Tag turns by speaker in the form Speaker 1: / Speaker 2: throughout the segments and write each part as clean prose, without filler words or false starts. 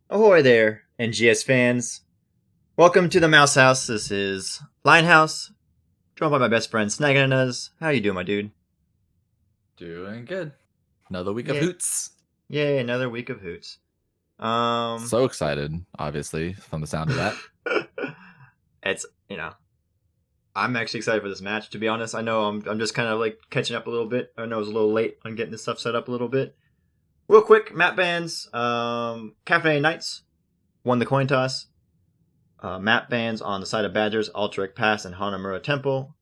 Speaker 1: Ahoy there, NGS fans. Welcome to the Mouse House. This is Linehouse, joined by my best friend Snaganaz. How you doing, my dude?
Speaker 2: Doing good. Another week of
Speaker 1: Yeah.
Speaker 2: hoots.
Speaker 1: Yay, another week of hoots.
Speaker 2: So excited, obviously, from the sound of that.
Speaker 1: It's, I'm actually excited for this match, to be honest. I know I'm just kind of like catching up a little bit. I know I was a little late on getting this stuff set up a little bit. Real quick, map bans. Caffeinated Knights won the coin toss. Map bans on the side of Badgers, Altaric Pass, and Hanamura Temple.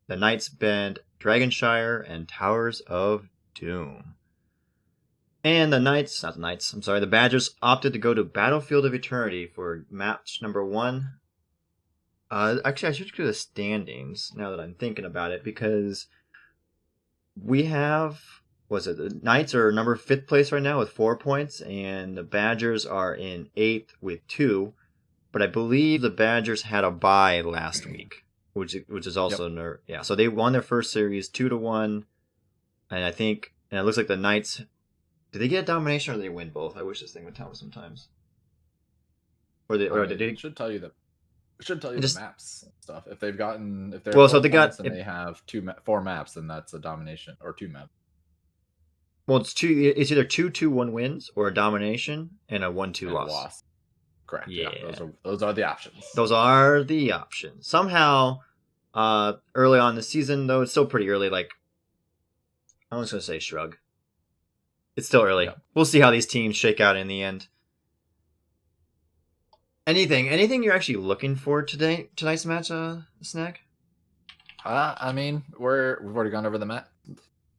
Speaker 1: The Knights banned Dragonshire and Towers of Doom. And the Badgers opted to go to Battlefield of Eternity for match number 1. Actually, I should go to the standings now that I'm thinking about it, because we have, the Knights are number 5th place right now with 4 points, and the Badgers are in 8th with 2. But I believe the Badgers had a bye last week, which is also So they won their first series 2-1, and it looks like the Knights. Did they get a domination or did they win both? I wish this thing would tell me sometimes.
Speaker 2: It should tell you the maps and stuff. If they've gotten and they have 4 maps, then that's a domination, or 2 maps.
Speaker 1: Well, it's either 2-1 wins or a domination and a 1-2 loss.
Speaker 2: Correct. Yeah. Those are the options.
Speaker 1: Those are the options. Somehow, early on in the season, though, it's still pretty early. Like, I'm just gonna say shrug. It's still early. Yeah. We'll see how these teams shake out in the end. Anything you're actually looking for tonight's match, Snack?
Speaker 2: I mean, we've already gone over the map.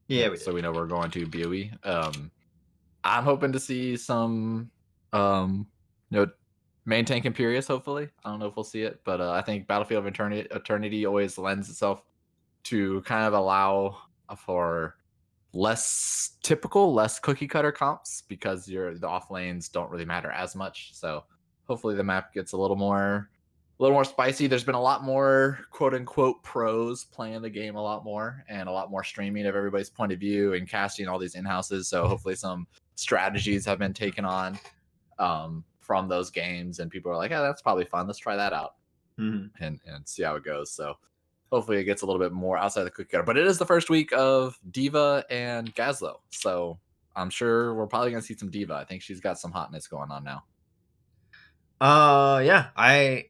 Speaker 1: Yeah, we did.
Speaker 2: So we know we're going to BOE. I'm hoping to see some, main tank Imperius, hopefully. I don't know if we'll see it, but I think Battlefield of Eternity always lends itself to kind of allow for less cookie cutter comps, because the off lanes don't really matter as much. So hopefully the map gets a little more spicy. There's been a lot more quote unquote pros playing the game a lot more, and a lot more streaming of everybody's point of view and casting all these in-houses. So hopefully some strategies have been taken on from those games, and people are like, that's probably fun, let's try that out. And see how it goes. So hopefully it gets a little bit more outside the cookie cutter. But it is the first week of D.Va and Gazlo, so I'm sure we're probably gonna see some D.Va. I think she's got some hotness going on now.
Speaker 1: Yeah, I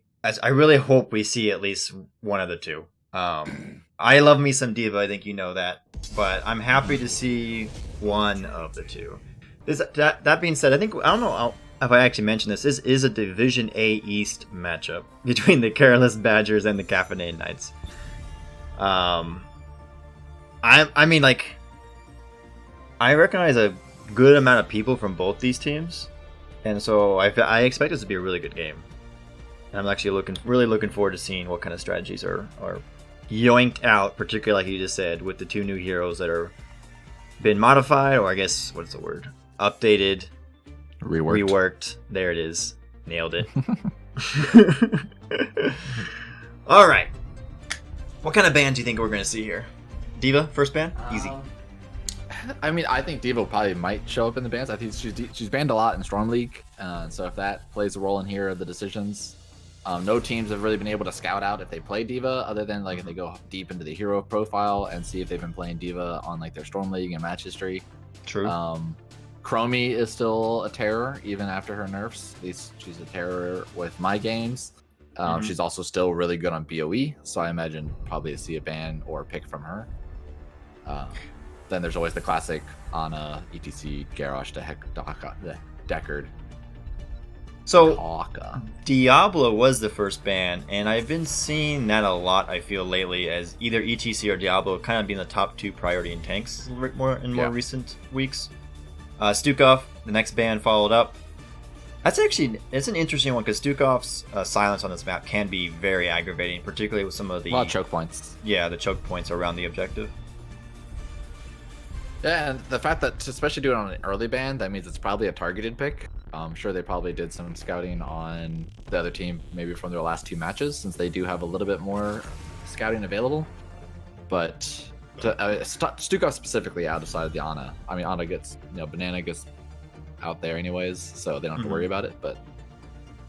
Speaker 1: really hope we see at least one of the two. I love me some D.Va, I think you know that, but I'm happy to see one of the two. That being said, I don't know if I actually mentioned this is a Division A East matchup between the Careless Badgers and the Caffeinated Knights. I recognize a good amount of people from both these teams, and so I expect this to be a really good game. And I'm actually really looking forward to seeing what kind of strategies are yoinked out, particularly like you just said, with the 2 new heroes that are been modified, or I guess what's the word? Updated. Reworked. There it is. Nailed it. All right. What kind of bans do you think we're going to see here? D.Va, first ban? Easy.
Speaker 2: I mean, I think D.Va probably might show up in the bans. I think she's banned a lot in Storm League. So if that plays a role in here, the decisions. No teams have really been able to scout out if they play D.Va, other than if they go deep into the hero profile and see if they've been playing D.Va on their Storm League and match history.
Speaker 1: True.
Speaker 2: Chromie is still a terror even after her nerfs. At least she's a terror with my games. She's also still really good on BOE, so I imagine probably to see a ban or a pick from her. Then there's always the classic Ana, ETC, Garrosh, Deckard.
Speaker 1: So Diablo was the first ban, and I've been seeing that a lot, I feel, lately, as either ETC or Diablo kind of being the top 2 priority in tanks more recent weeks. Stukov, the next ban, followed up. It's an interesting one, because Stukov's silence on this map can be very aggravating, particularly with some of the...
Speaker 2: A lot of choke points.
Speaker 1: Yeah, the choke points around the objective.
Speaker 2: Yeah, and the fact that, especially doing it on an early ban, that means it's probably a targeted pick. I'm sure they probably did some scouting on the other team, maybe from their last 2 matches, since they do have a little bit more scouting available. But Stukov specifically outside of the Ana. I mean, Ana gets, Banana gets out there anyways, so they don't have to worry about it. But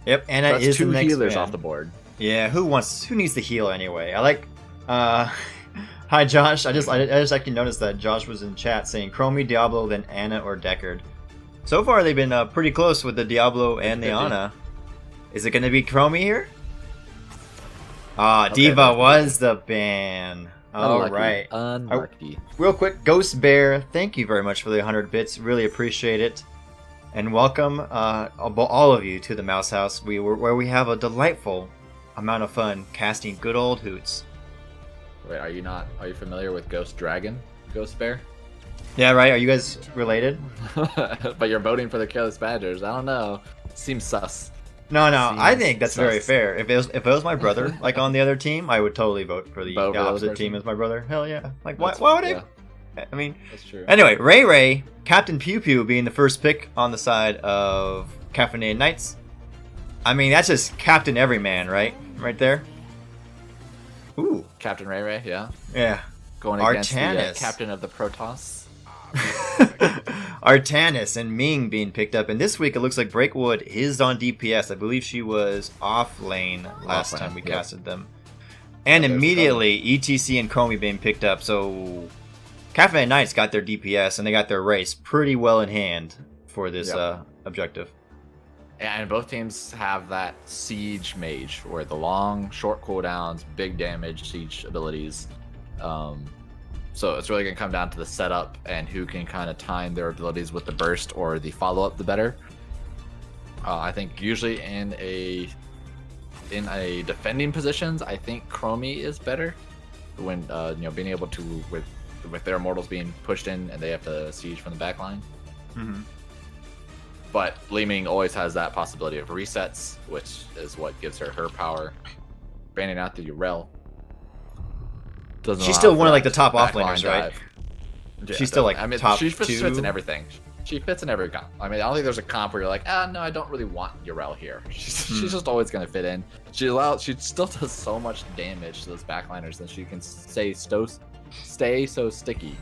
Speaker 1: Yep, Anna
Speaker 2: that's
Speaker 1: is the
Speaker 2: two
Speaker 1: next
Speaker 2: healers
Speaker 1: ban.
Speaker 2: off the board.
Speaker 1: Yeah, who needs the heal anyway? I like hi Josh. I just actually noticed that Josh was in chat saying Chromie, Diablo, then Anna or Deckard. So far they've been pretty close with the Diablo and the Anna. Is it going to be Chromie here? Diva was the ban. All right.
Speaker 2: Unlucky.
Speaker 1: Real quick, Ghost Bear, thank you very much for the 100 bits. Really appreciate it. And welcome all of you to the Mouse House, where we have a delightful amount of fun casting good old hoots.
Speaker 2: Wait, are you familiar with Ghost Dragon, Ghost Bear?
Speaker 1: Yeah, right. Are you guys related?
Speaker 2: But you're voting for the Careless Badgers. I don't know. Seems sus.
Speaker 1: No. I think that's very fair. If it was my brother, like on the other team, I would totally vote for the opposite team as my brother. Hell yeah! Like why would I? I mean,
Speaker 2: that's true.
Speaker 1: Anyway, Ray, Captain Pew Pew being the first pick on the side of Caffeinated Knights. I mean, that's just Captain Everyman, right? Right there. Ooh,
Speaker 2: Captain Ray, yeah.
Speaker 1: Yeah.
Speaker 2: Going against the captain of the Protoss.
Speaker 1: Artanis and Ming being picked up, and this week it looks like Breakwood is on DPS. I believe she was off lane last time we casted them. And immediately ETC and Chromie being picked up, so Caffeinated Knights got their DPS and they got their race pretty well in hand for this objective.
Speaker 2: And both teams have that siege mage, where the long, short cooldowns, big damage siege abilities. So it's really going to come down to the setup and who can kind of time their abilities with the burst or the follow-up the better. I think usually in a defending positions, I think Chromie is better when being able to with their immortals being pushed in and they have to siege from the back line.
Speaker 1: Mm-hmm.
Speaker 2: But Li Ming always has that possibility of resets, which is what gives her power. Banning out the Urel.
Speaker 1: She's still one of like the top offlaners, right?
Speaker 2: Yeah,
Speaker 1: she's still like top
Speaker 2: she
Speaker 1: 2.
Speaker 2: fits in everything. She fits in every comp. I mean, I don't think there's a comp where you're like, no, I don't really want Urel here. She's just always gonna fit in. She still does so much damage to those backliners that she can stay so sticky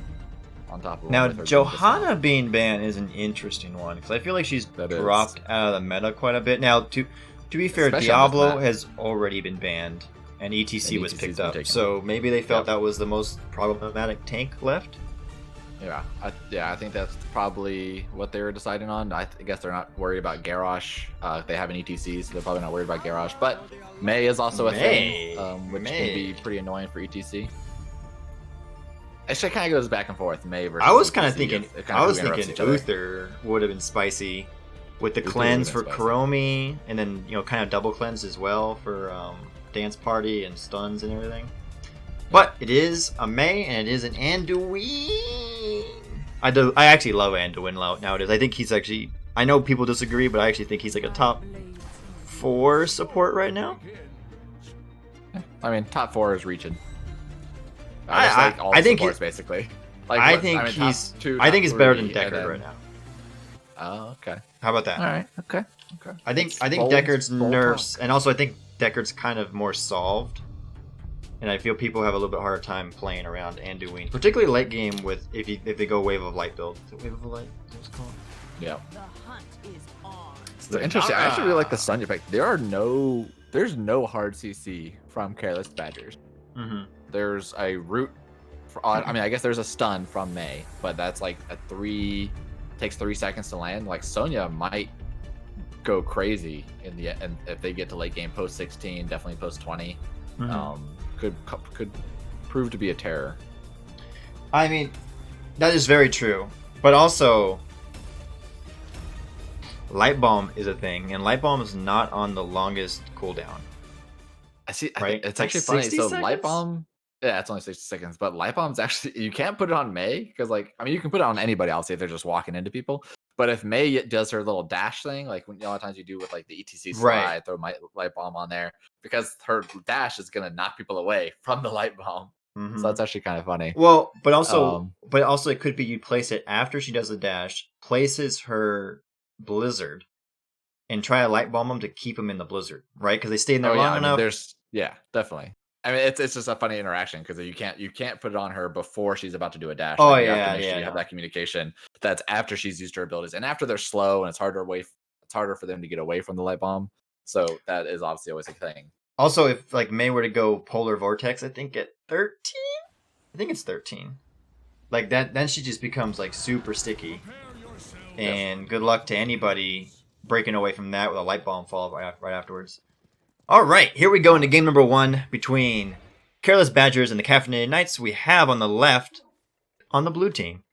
Speaker 2: on top of.
Speaker 1: Now, Johanna being banned is an interesting one because I feel like she's dropped out of the meta quite a bit. Now, to be fair, especially Diablo has already been banned. And ETC was picked up, so maybe they felt that was the most problematic tank left.
Speaker 2: Yeah, I think that's probably what they were deciding on. I guess they're not worried about Garrosh. They have an ETC, so they're probably not worried about Garrosh. But Mei is also a thing, which can be pretty annoying for ETC. Actually, it kind of goes back and forth. Mei versus.
Speaker 1: I was kind of
Speaker 2: thinking
Speaker 1: Uther would have been spicy with the cleanse for Chromie, and then kind of double cleanse as well for. Dance party and stuns and everything, but it is a Mei and it is an Anduin. I actually love Anduin nowadays. I think he's actually. I know people disagree, but I actually think he's like a top 4 support right now.
Speaker 2: I mean, top 4 is reaching.
Speaker 1: I think
Speaker 2: he's basically.
Speaker 1: I think he's better than Deckard right now.
Speaker 2: Oh, okay.
Speaker 1: How about that?
Speaker 2: All right. Okay.
Speaker 1: I think Deckard's nerfs, and also I think Deckard's kind of more solved, and I feel people have a little bit harder time playing around Anduin, particularly late game with if they go Wave of Light build. Is it Wave of Light? What's it called?
Speaker 2: Yeah. So interesting. I actually really like the stun effect. There's no hard CC from Careless Badgers.
Speaker 1: Mm-hmm.
Speaker 2: There's a root. I guess there's a stun from Mei, but that's like takes 3 seconds to land. Like Sonya might go crazy in the end if they get to late game post 16, definitely post 20. Could prove to be a terror.
Speaker 1: I mean, that is very true, but also Light Bomb is a thing, and Light Bomb is not on the longest cooldown.
Speaker 2: I see.
Speaker 1: Right?
Speaker 2: It's actually funny. So
Speaker 1: seconds?
Speaker 2: Light Bomb, yeah, it's only 60 seconds, but Light Bomb's actually, you can't put it on Mei because, you can put it on anybody else if they're just walking into people. But if Mei does her little dash thing, like a lot of times you do with the ETC slide, throw my Light Bomb on there, because her dash is gonna knock people away from the Light Bomb. Mm-hmm. So that's actually kind of funny.
Speaker 1: Well, but also it could be you place it after she does the dash, places her Blizzard, and try to Light Bomb them to keep them in the Blizzard, right? Because they stay in there long enough.
Speaker 2: Yeah, definitely. I mean, it's just a funny interaction because you can't put it on her before she's about to do a dash.
Speaker 1: Oh
Speaker 2: Like you have to
Speaker 1: yeah,
Speaker 2: make sure
Speaker 1: yeah,
Speaker 2: you have
Speaker 1: no.
Speaker 2: that communication. That's after she's used her abilities and after they're slow and it's harder for them to get away from the light bomb. So that is obviously always a thing.
Speaker 1: Also, if like May were to go Polar Vortex, I think at 13, I think it's 13. Like that, then she just becomes like super sticky. And good luck to anybody breaking away from that with a light bomb fall right afterwards. All right, here we go into game number 1 between Careless Badgers and the Caffeinated Knights. We have on the left, on the blue team,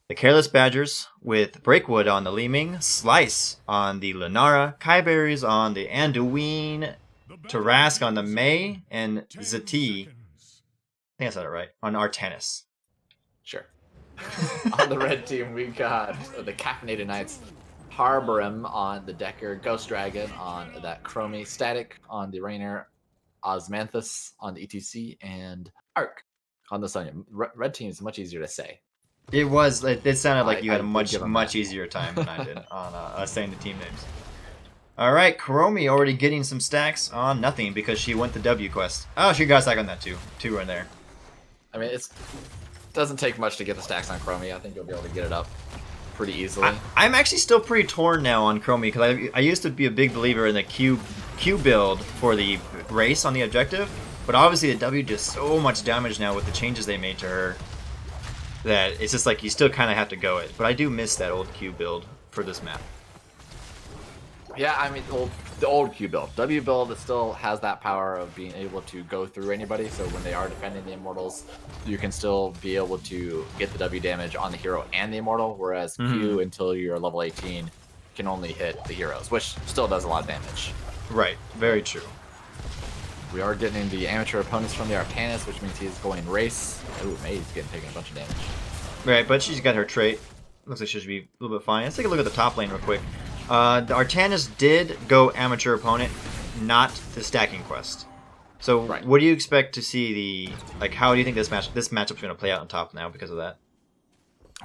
Speaker 1: the Careless Badgers with Breakwood on the Leeming, Slice on the Lunara, Kaiberries on the Anduin, Tarask on the May, and Zati, I think I said it right, on Artanis.
Speaker 2: Sure. On the red team, we got the Caffeinated Knights, Harborim on the Decker, Ghost Dragon on that Chromie, Static on the Rainer, Osmanthus on the ETC, and Arc on the Sonya. Red team is much easier to say.
Speaker 1: It was. It sounded like you had a
Speaker 2: give 'em
Speaker 1: much
Speaker 2: that.
Speaker 1: easier time than I did on saying the team names. All right, Chromie already getting some stacks on nothing because she went the W quest. Oh, she got a stack on that too. 2 in there.
Speaker 2: I mean, it doesn't take much to get the stacks on Chromie. I think you'll be able to get it up pretty easily.
Speaker 1: I'm actually still pretty torn now on Chromie because I used to be a big believer in the Q build for the race on the objective, but obviously the W does so much damage now with the changes they made to her that it's just like you still kind of have to go it. But I do miss that old Q build for this map.
Speaker 2: Yeah, I mean, the old Q build. W build, it still has that power of being able to go through anybody, so when they are defending the Immortals, you can still be able to get the W damage on the hero and the Immortal, whereas Q, until you're level 18, can only hit the heroes, which still does a lot of damage.
Speaker 1: Right, very true.
Speaker 2: We are getting the amateur opponents from the Artanis, which means he's going race. Ooh, May's taking a bunch of damage.
Speaker 1: Right, but she's got her trait. Looks like she should be a little bit fine. Let's take a look at the top lane real quick. The Artanis did go amateur opponent, not the stacking quest. So, what do you expect to see how do you think this matchup's going to play out on top now because of that?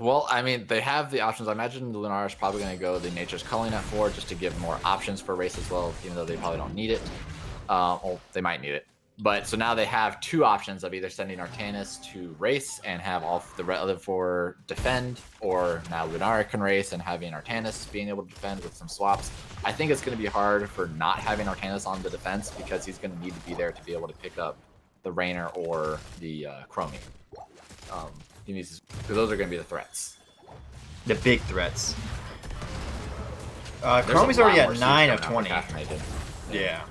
Speaker 2: Well, I mean, they have the options. I imagine the Lunar is probably going to go the Nature's Culling at 4 just to give more options for race as well, even though they probably don't need it. Well, they might need it. But so now they have 2 options of either sending Artanis to race and have all the other 4 defend, or now Lunara can race and having Artanis being able to defend with some swaps. I think it's going to be hard for not having Artanis on the defense because he's going to need to be there to be able to pick up the Rainer or the Chromie. He needs because those are going to be the threats.
Speaker 1: The big threats. Chromie's already at 9 of 20. Yeah.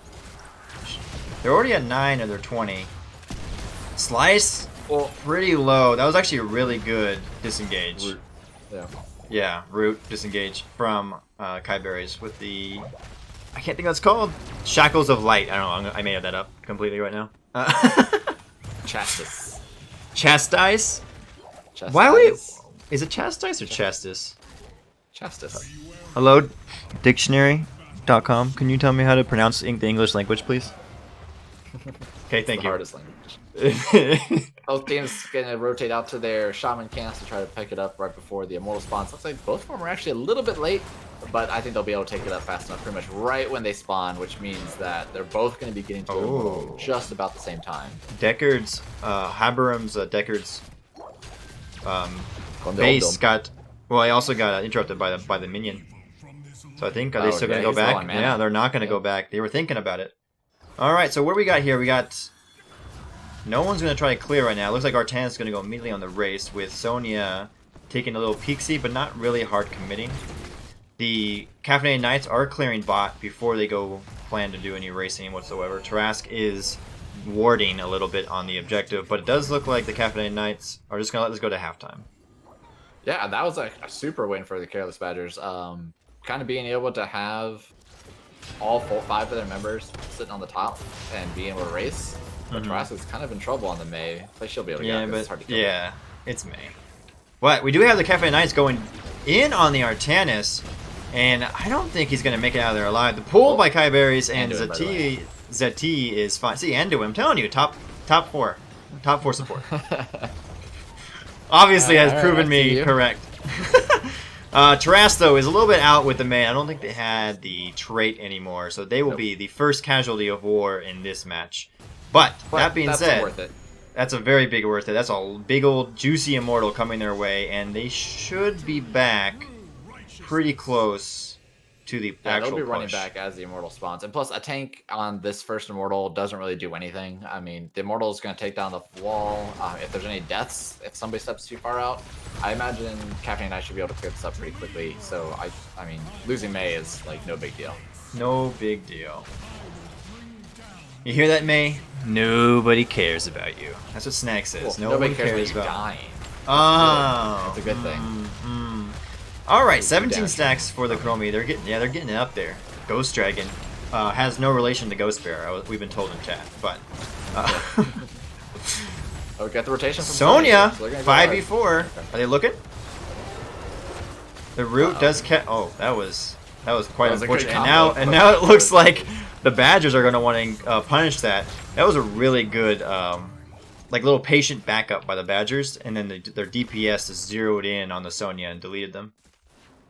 Speaker 1: They're already at 9 of their 20. Slice, well, pretty low. That was actually a really good disengage.
Speaker 2: Root. Yeah.
Speaker 1: Yeah, root disengage from Kaiberries with the... I can't think what it's called. Shackles of Light. I don't know. I made that up completely right now.
Speaker 2: Chastis.
Speaker 1: Chastise?
Speaker 2: Chastise.
Speaker 1: Why would is it Chastise or Chastis?
Speaker 2: Chastis.
Speaker 1: Hello, dictionary.com. Can you tell me how to pronounce the English language, please? Okay, thank you.
Speaker 2: Hardest language. Both teams gonna rotate out to their shaman camps to try to pick it up right before the immortal spawns. Looks like both of them are actually a little bit late, but I think they'll be able to take it up fast enough, pretty much right when they spawn, which means that they're both going to be getting to the immortal just about the same time.
Speaker 1: Deckard's, Haberim's, Deckard's base got. Well, he also got interrupted by the minion. So I think are they still gonna go back? Yeah, they're not gonna go back. They were thinking about it. All right, so what do we got here? We got. No one's gonna try to clear right now. It looks like Artanis is gonna go immediately on the race with Sonya taking a little peeksy, but not really hard committing. The Caffeinated Knights are clearing bot before they go plan to do any racing whatsoever. Tarask is warding a little bit on the objective, but it does look like the Caffeinated Knights are just gonna let this go to halftime.
Speaker 2: Yeah, that was a super win for the Careless Badgers. Kind of being able to have all 5 of their members sitting on the top and being able to race. But Tarask is kind of in trouble on the May. But she'll be able to get it. It's hard to kill her.
Speaker 1: It's May. But we do have the Caffeinated Knights going in on the Artanis, and I don't think he's going to make it out of there alive. The pull by Kaiberries and Zati is fine. See, Anduin, I'm telling you, top 4 support. Obviously has proven me correct. Tarask, though, is a little bit out with the May. I don't think they had the trait anymore, so they will be the first casualty of war in this match. But that being
Speaker 2: that's
Speaker 1: said,
Speaker 2: worth it.
Speaker 1: that's a very big worth it. That's a big old juicy immortal coming their way, and they should be back pretty close to the
Speaker 2: Yeah, they'll
Speaker 1: actual
Speaker 2: be running
Speaker 1: push.
Speaker 2: back as the immortal spawns. And plus, a tank on this first immortal doesn't really do anything. I mean, the immortal is going to take down the wall. If there's any deaths, if somebody steps too far out, I imagine Caffeinated and I should be able to clear this up pretty quickly. So, I mean, losing May is like no big deal.
Speaker 1: No big deal. You hear that, May? Nobody cares about you. That's what Snack says.
Speaker 2: Well,
Speaker 1: no one
Speaker 2: nobody cares
Speaker 1: cares
Speaker 2: about you
Speaker 1: about.
Speaker 2: dying.
Speaker 1: Oh,
Speaker 2: That's a good thing.
Speaker 1: Mm-hmm. All right, 17
Speaker 2: damage.
Speaker 1: stacks for the Chromie. They're getting it up there. Ghost Dragon has no relation to Ghost Bear. We've been told in chat, but
Speaker 2: Oh, we got the rotation from
Speaker 1: Sonya
Speaker 2: so they're gonna go
Speaker 1: 5v4.
Speaker 2: hard.
Speaker 1: Are they looking? The root does catch. Oh, that was quite
Speaker 2: That was a good
Speaker 1: unfortunate.
Speaker 2: combo.
Speaker 1: And now it looks like the Badgers are going to want to punish that. That was a really good, like little patient backup by the Badgers, and then their DPS is zeroed in on the Sonya and deleted them.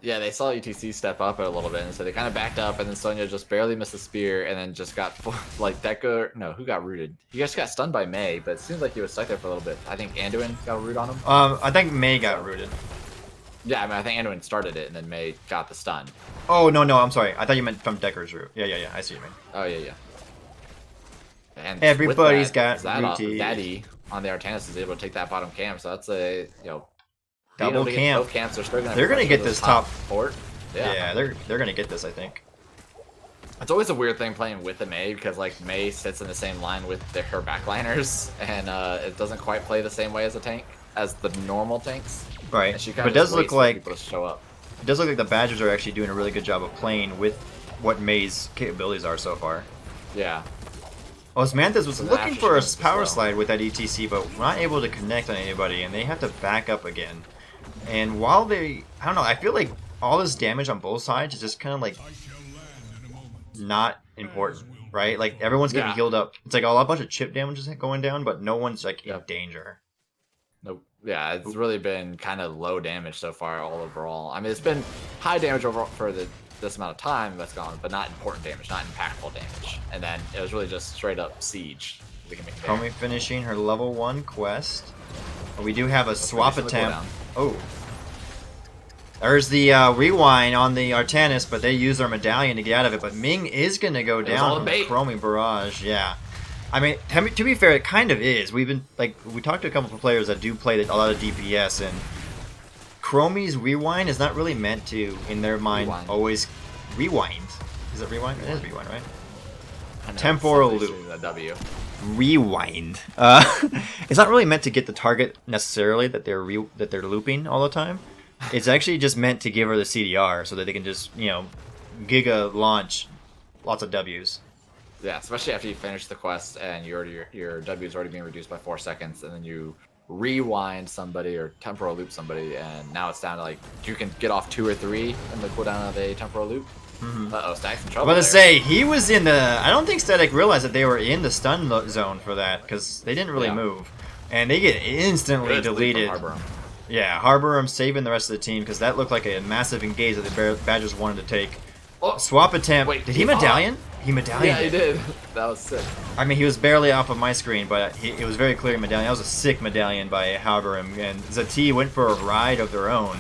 Speaker 2: Yeah, they saw ETC step up a little bit, and so they kind of backed up, and then Sonya just barely missed the spear, and then just got, like, Decker... No, who got rooted? He just got stunned by May, but it seems like he was stuck there for a little bit. I think Anduin got a root on him.
Speaker 1: I think May got rooted.
Speaker 2: Yeah, I mean, I think Anduin started it, and then May got the stun.
Speaker 1: Oh, no, I'm sorry. I thought you meant from Decker's root. Yeah, I see what you mean.
Speaker 2: Oh, yeah. And
Speaker 1: Everybody's
Speaker 2: with
Speaker 1: got
Speaker 2: that,
Speaker 1: rooted.
Speaker 2: Daddy on the Artanis is able to take that bottom camp, so that's a,
Speaker 1: Double
Speaker 2: being able to get
Speaker 1: camp.
Speaker 2: both camps, they're
Speaker 1: They're gonna get this top
Speaker 2: fort.
Speaker 1: Yeah, they're gonna get this, I think.
Speaker 2: It's always a weird thing playing with the May because like May sits in the same line with her backliners, and it doesn't quite play the same way as the normal tanks.
Speaker 1: Right,
Speaker 2: And she
Speaker 1: but
Speaker 2: kinda
Speaker 1: it does
Speaker 2: just
Speaker 1: look
Speaker 2: waits for
Speaker 1: like
Speaker 2: people to show up.
Speaker 1: it does look like the Badgers are actually doing a really good job of playing with what May's capabilities are so far.
Speaker 2: Yeah.
Speaker 1: Osmanthus was
Speaker 2: So the
Speaker 1: looking for a
Speaker 2: aftershocks as
Speaker 1: power
Speaker 2: well.
Speaker 1: slide with that ETC, but not able to connect on anybody, and they have to back up again. And while I don't know, I feel like all this damage on both sides is just kind of like not important, right? Like everyone's getting
Speaker 2: Yeah.
Speaker 1: healed up. It's like a bunch of chip damage is going down, but no one's like in
Speaker 2: Yep.
Speaker 1: danger.
Speaker 2: Nope. Yeah, it's really been kind of low damage so far all overall. I mean, it's been high damage overall for this amount of time that's gone, but not important damage, not impactful damage. And then it was really just straight up siege. We can make it there.
Speaker 1: Comey finishing her level 1 quest. We do have a swap
Speaker 2: finishing the
Speaker 1: attempt.
Speaker 2: cooldown.
Speaker 1: Oh. There's the rewind on the Artanis, but they use their medallion to get out of it. But Ming is going to go
Speaker 2: was
Speaker 1: down
Speaker 2: all
Speaker 1: from the
Speaker 2: bait.
Speaker 1: Chromie Barrage. Yeah. I mean, to be fair, it kind of is. We talked to a couple of players that do play a lot of DPS, and Chromie's rewind is not really meant to, in their mind,
Speaker 2: Rewind.
Speaker 1: always rewind. Is it rewind? It is rewind, right?
Speaker 2: I know,
Speaker 1: Temporal
Speaker 2: it's
Speaker 1: loop.
Speaker 2: a W.
Speaker 1: Rewind. It's not really meant to get the target necessarily that they're looping all the time. It's actually just meant to give her the CDR so that they can just giga launch lots of W's.
Speaker 2: Yeah, especially after you finish the quest and your W is already being reduced by 4 seconds, and then you rewind somebody or temporal loop somebody, and now it's down to like you can get off 2 or 3 in the cooldown of a temporal loop. Uh-oh, Stack's in
Speaker 1: I'm
Speaker 2: trouble.
Speaker 1: about to
Speaker 2: there.
Speaker 1: say he was in the. I don't think Static realized that they were in the stun zone for that because they didn't really
Speaker 2: Yeah.
Speaker 1: move, and they get instantly
Speaker 2: Good lead from
Speaker 1: deleted.
Speaker 2: Harbor.
Speaker 1: Yeah, Harborum saving the rest of the team because that looked like a massive engage that the Badgers wanted to take.
Speaker 2: Oh,
Speaker 1: Swap attempt.
Speaker 2: Wait,
Speaker 1: Did he medallion? He medallioned.
Speaker 2: yeah, he did. That was sick.
Speaker 1: I mean, he was barely off of my screen, but it was very clear medallion. That was a sick medallion by Halberim, and Zati went for a ride of their own.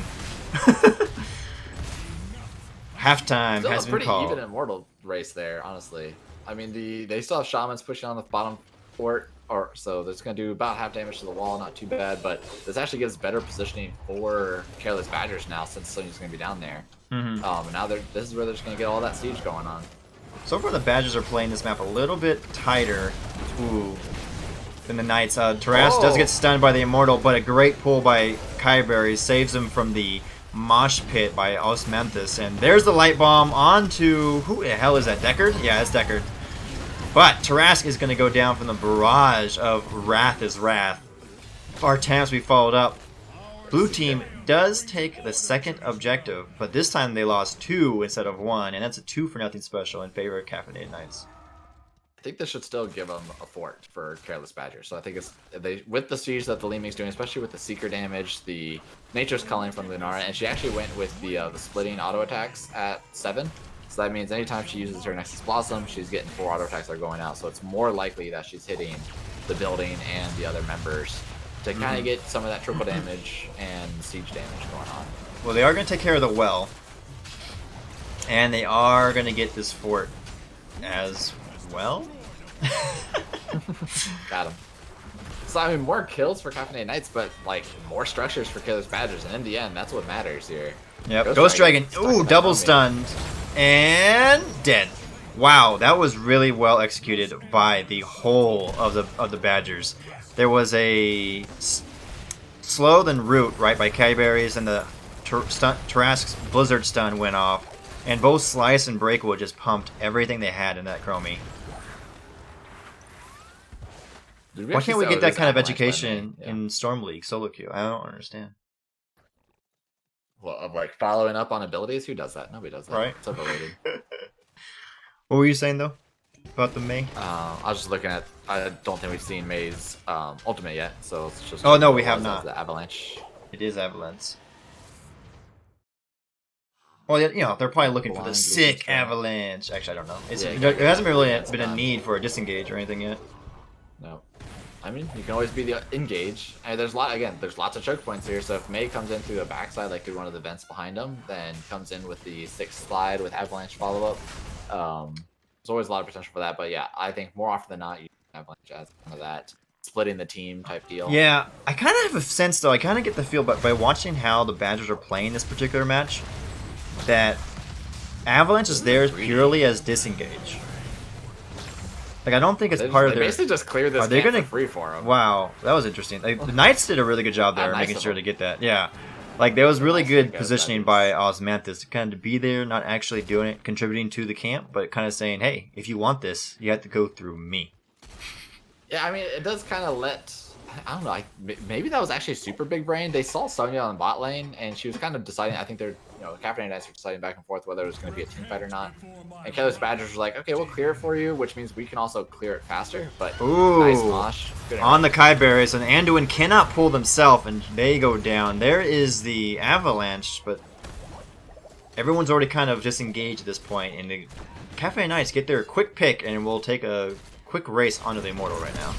Speaker 1: Halftime
Speaker 2: Still
Speaker 1: has
Speaker 2: a
Speaker 1: been
Speaker 2: pretty
Speaker 1: called.
Speaker 2: even immortal race there, honestly. I mean, they still have shamans pushing on the bottom fort, so that's going to do about half damage to the wall, not too bad. But this actually gives better positioning for Careless Badgers now, since Sonya's going to be down there.
Speaker 1: Mhm.
Speaker 2: And now this is where they're just going to get all that siege going on.
Speaker 1: So far, the Badgers are playing this map a little bit tighter. Ooh. Than the Knights. Taras does
Speaker 2: Oh.
Speaker 1: get stunned by the Immortal, but a great pull by Kyberry saves him from the mosh pit by Osmanthus. And there's the light bomb onto... Who the hell is that? Deckard? Yeah, it's Deckard. But Tarask is going to go down from the barrage of Wrath is Wrath. Our attempts we followed up. Blue team does take the second objective, but this time they lost 2 instead of 1, and that's a 2-for-0 special in favor of Caffeinated Knights.
Speaker 2: I think this should still give them a fort for Careless Badgers. So I think with the siege that the Leeming's doing, especially with the Seeker damage, the Nature's Culling from Lunara, and she actually went with the splitting auto attacks at 7. So that means anytime she uses her Nexus Blossom, she's getting 4 auto attacks that are going out. So it's more likely that she's hitting the building and the other members to kind of get some of that triple damage and siege damage going on.
Speaker 1: Well, they are going to take care of the well. And they are going to get this fort as well.
Speaker 2: Got him. So, I mean, more kills for Caffeinated Knights, but, like, more structures for Careless Badgers. And in the end, that's what matters here.
Speaker 1: Yep, Ghost Dragon. Ooh, double stunned. And dead. Wow, that was really well executed by the whole of the Badgers. There was a slow then root, right, by Kyberries, and the Tarrasque's Blizzard stun went off. And both Slice and Breakwood just pumped everything they had in that Chromie. Why can't we get that kind of education in Storm League solo queue? I don't understand.
Speaker 2: Well, of like following up on abilities, who does that? Nobody does that.
Speaker 1: Right.
Speaker 2: It's overrated.
Speaker 1: What were you saying though about the Mei?
Speaker 2: I was just looking at. I don't think we've seen Mei's ultimate yet, so it's just.
Speaker 1: Oh no, we have not.
Speaker 2: The Avalanche.
Speaker 1: It is Avalanche. Well, you know, they're probably looking for the sick Avalanche. Actually, I don't know. There hasn't really been a need for a disengage or anything yet.
Speaker 2: No. I mean, you can always be the engage. And there's lots of choke points here. So if Mei comes in through the backside, like through one of the vents behind him, then comes in with the 6th slide with Avalanche follow up. There's always a lot of potential for that. But yeah, I think more often than not, you can Avalanche as kind of that splitting the team type deal.
Speaker 1: Yeah, I kind of have a sense though. I kind of get the feel, but by watching how the Badgers are playing this particular match, that Avalanche is there purely as disengage. Like, I don't think it's part of their...
Speaker 2: They basically just cleared this game for free for them.
Speaker 1: Wow, that was interesting. Like, the Knights did a really good job there, making sure to get that. Yeah. Like, there was really good positioning by Osmanthus to kind of be there, not actually doing it, contributing to the camp, but kind of saying, hey, if you want this, you have to go through me.
Speaker 2: Yeah, I mean, it does kind of let... I don't know, maybe that was actually super big brain. They saw Sonya on bot lane, and she was kind of deciding, I think they're, Caffeinated Knights were deciding back and forth whether it was going to be a team fight or not. And Careless Badgers were like, okay, we'll clear it for you, which means we can also clear it faster. But nice mosh.
Speaker 1: On the Kyberries, and Anduin cannot pull themselves, and they go down. There is the Avalanche, but everyone's already kind of disengaged at this point, and the Caffeinated Knights get their quick pick, and we'll take a quick race onto the Immortal right now.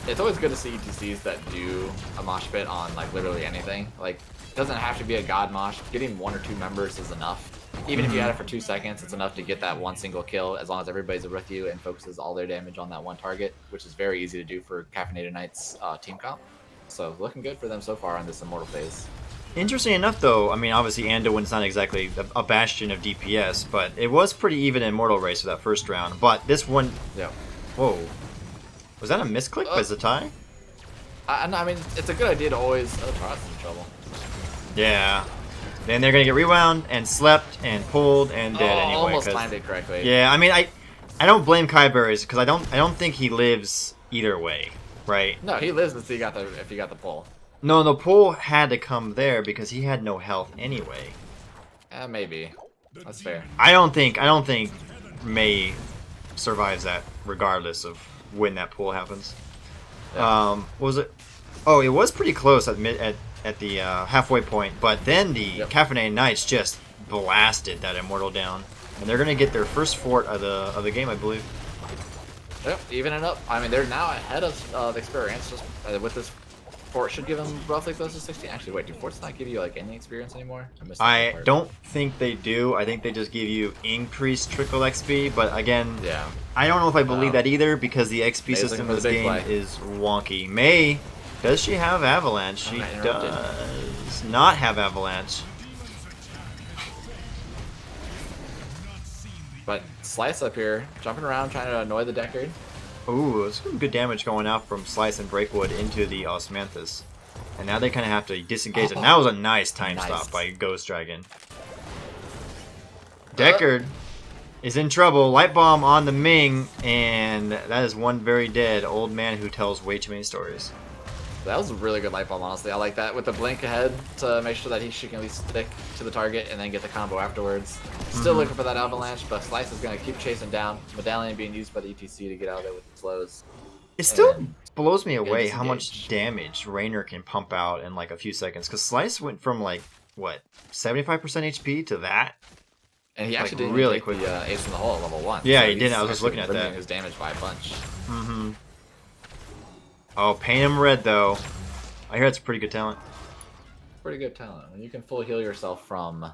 Speaker 2: It's always good to see ETCs that do a mosh pit on like literally anything. Like, it doesn't have to be a god mosh. Getting 1 or 2 members is enough. Even if you had it for 2 seconds, it's enough to get that one single kill as long as everybody's with you and focuses all their damage on that one target, which is very easy to do for Caffeinated Knights team comp. So looking good for them so far on this Immortal phase.
Speaker 1: Interesting enough, though, I mean, obviously Anduin's not exactly a bastion of DPS, but it was pretty even in Immortal race for that first round. But this one...
Speaker 2: Yeah.
Speaker 1: Whoa. Was that a misclick as a tie?
Speaker 2: I mean, it's a good idea to always... Oh, Tarrasque's in trouble.
Speaker 1: Yeah. Then they're going to get rewound and slept and pulled and dead anyway.
Speaker 2: Almost timed it correctly.
Speaker 1: Yeah, I mean, I don't blame Kyberries because I don't think he lives either way, right?
Speaker 2: No, he lives if he got the pull.
Speaker 1: No, the pull had to come there because he had no health anyway.
Speaker 2: Maybe. That's fair.
Speaker 1: I don't think Mei survives that regardless of when that pull happens.
Speaker 2: Yeah.
Speaker 1: Was it? Oh, it was pretty close at the halfway point, but then the Caffeinated Knights just blasted that Immortal down, and they're gonna get their first fort of the game, I believe.
Speaker 2: Yep, evening up. I mean, they're now ahead of experience. Just with this fort, should give them roughly close to 16. Actually, wait, do forts not give you like any experience anymore?
Speaker 1: I don't think they do. I think they just give you increased trickle XP. But again,
Speaker 2: yeah,
Speaker 1: I don't know if I believe that either because the XP system of this game is wonky. Mei, does she have Avalanche? She does not have Avalanche.
Speaker 2: But Slice up here, jumping around, trying to annoy the Deckard.
Speaker 1: Ooh, some good damage going out from Slice and Breakwood into the Osmanthus. And now they kind of have to disengage it. And that was a nice time stop by Ghost Dragon. Deckard is in trouble. Light Bomb on the Ming, and that is one very dead old man who tells way too many stories.
Speaker 2: That was a really good Light Bomb, honestly. I like that. With the blink ahead to make sure that she can at least stick to the target and then get the combo afterwards. Still looking for that Avalanche, but Slice is going to keep chasing down. Medallion being used by the ETC to get out of there with the slows.
Speaker 1: It still blows me away how much damage Raynor can pump out in like a few seconds. Because Slice went from like, what, 75% HP to that?
Speaker 2: And he actually
Speaker 1: like,
Speaker 2: didn't
Speaker 1: really
Speaker 2: take
Speaker 1: quick.
Speaker 2: the ace in the hole at level 1.
Speaker 1: Yeah,
Speaker 2: so
Speaker 1: he didn't. I was
Speaker 2: he's
Speaker 1: just looking at
Speaker 2: limiting
Speaker 1: that.
Speaker 2: his damage by a bunch.
Speaker 1: Mm-hmm. Oh, paint him red though. I hear it's pretty good talent.
Speaker 2: Pretty good talent. When you can full heal yourself from,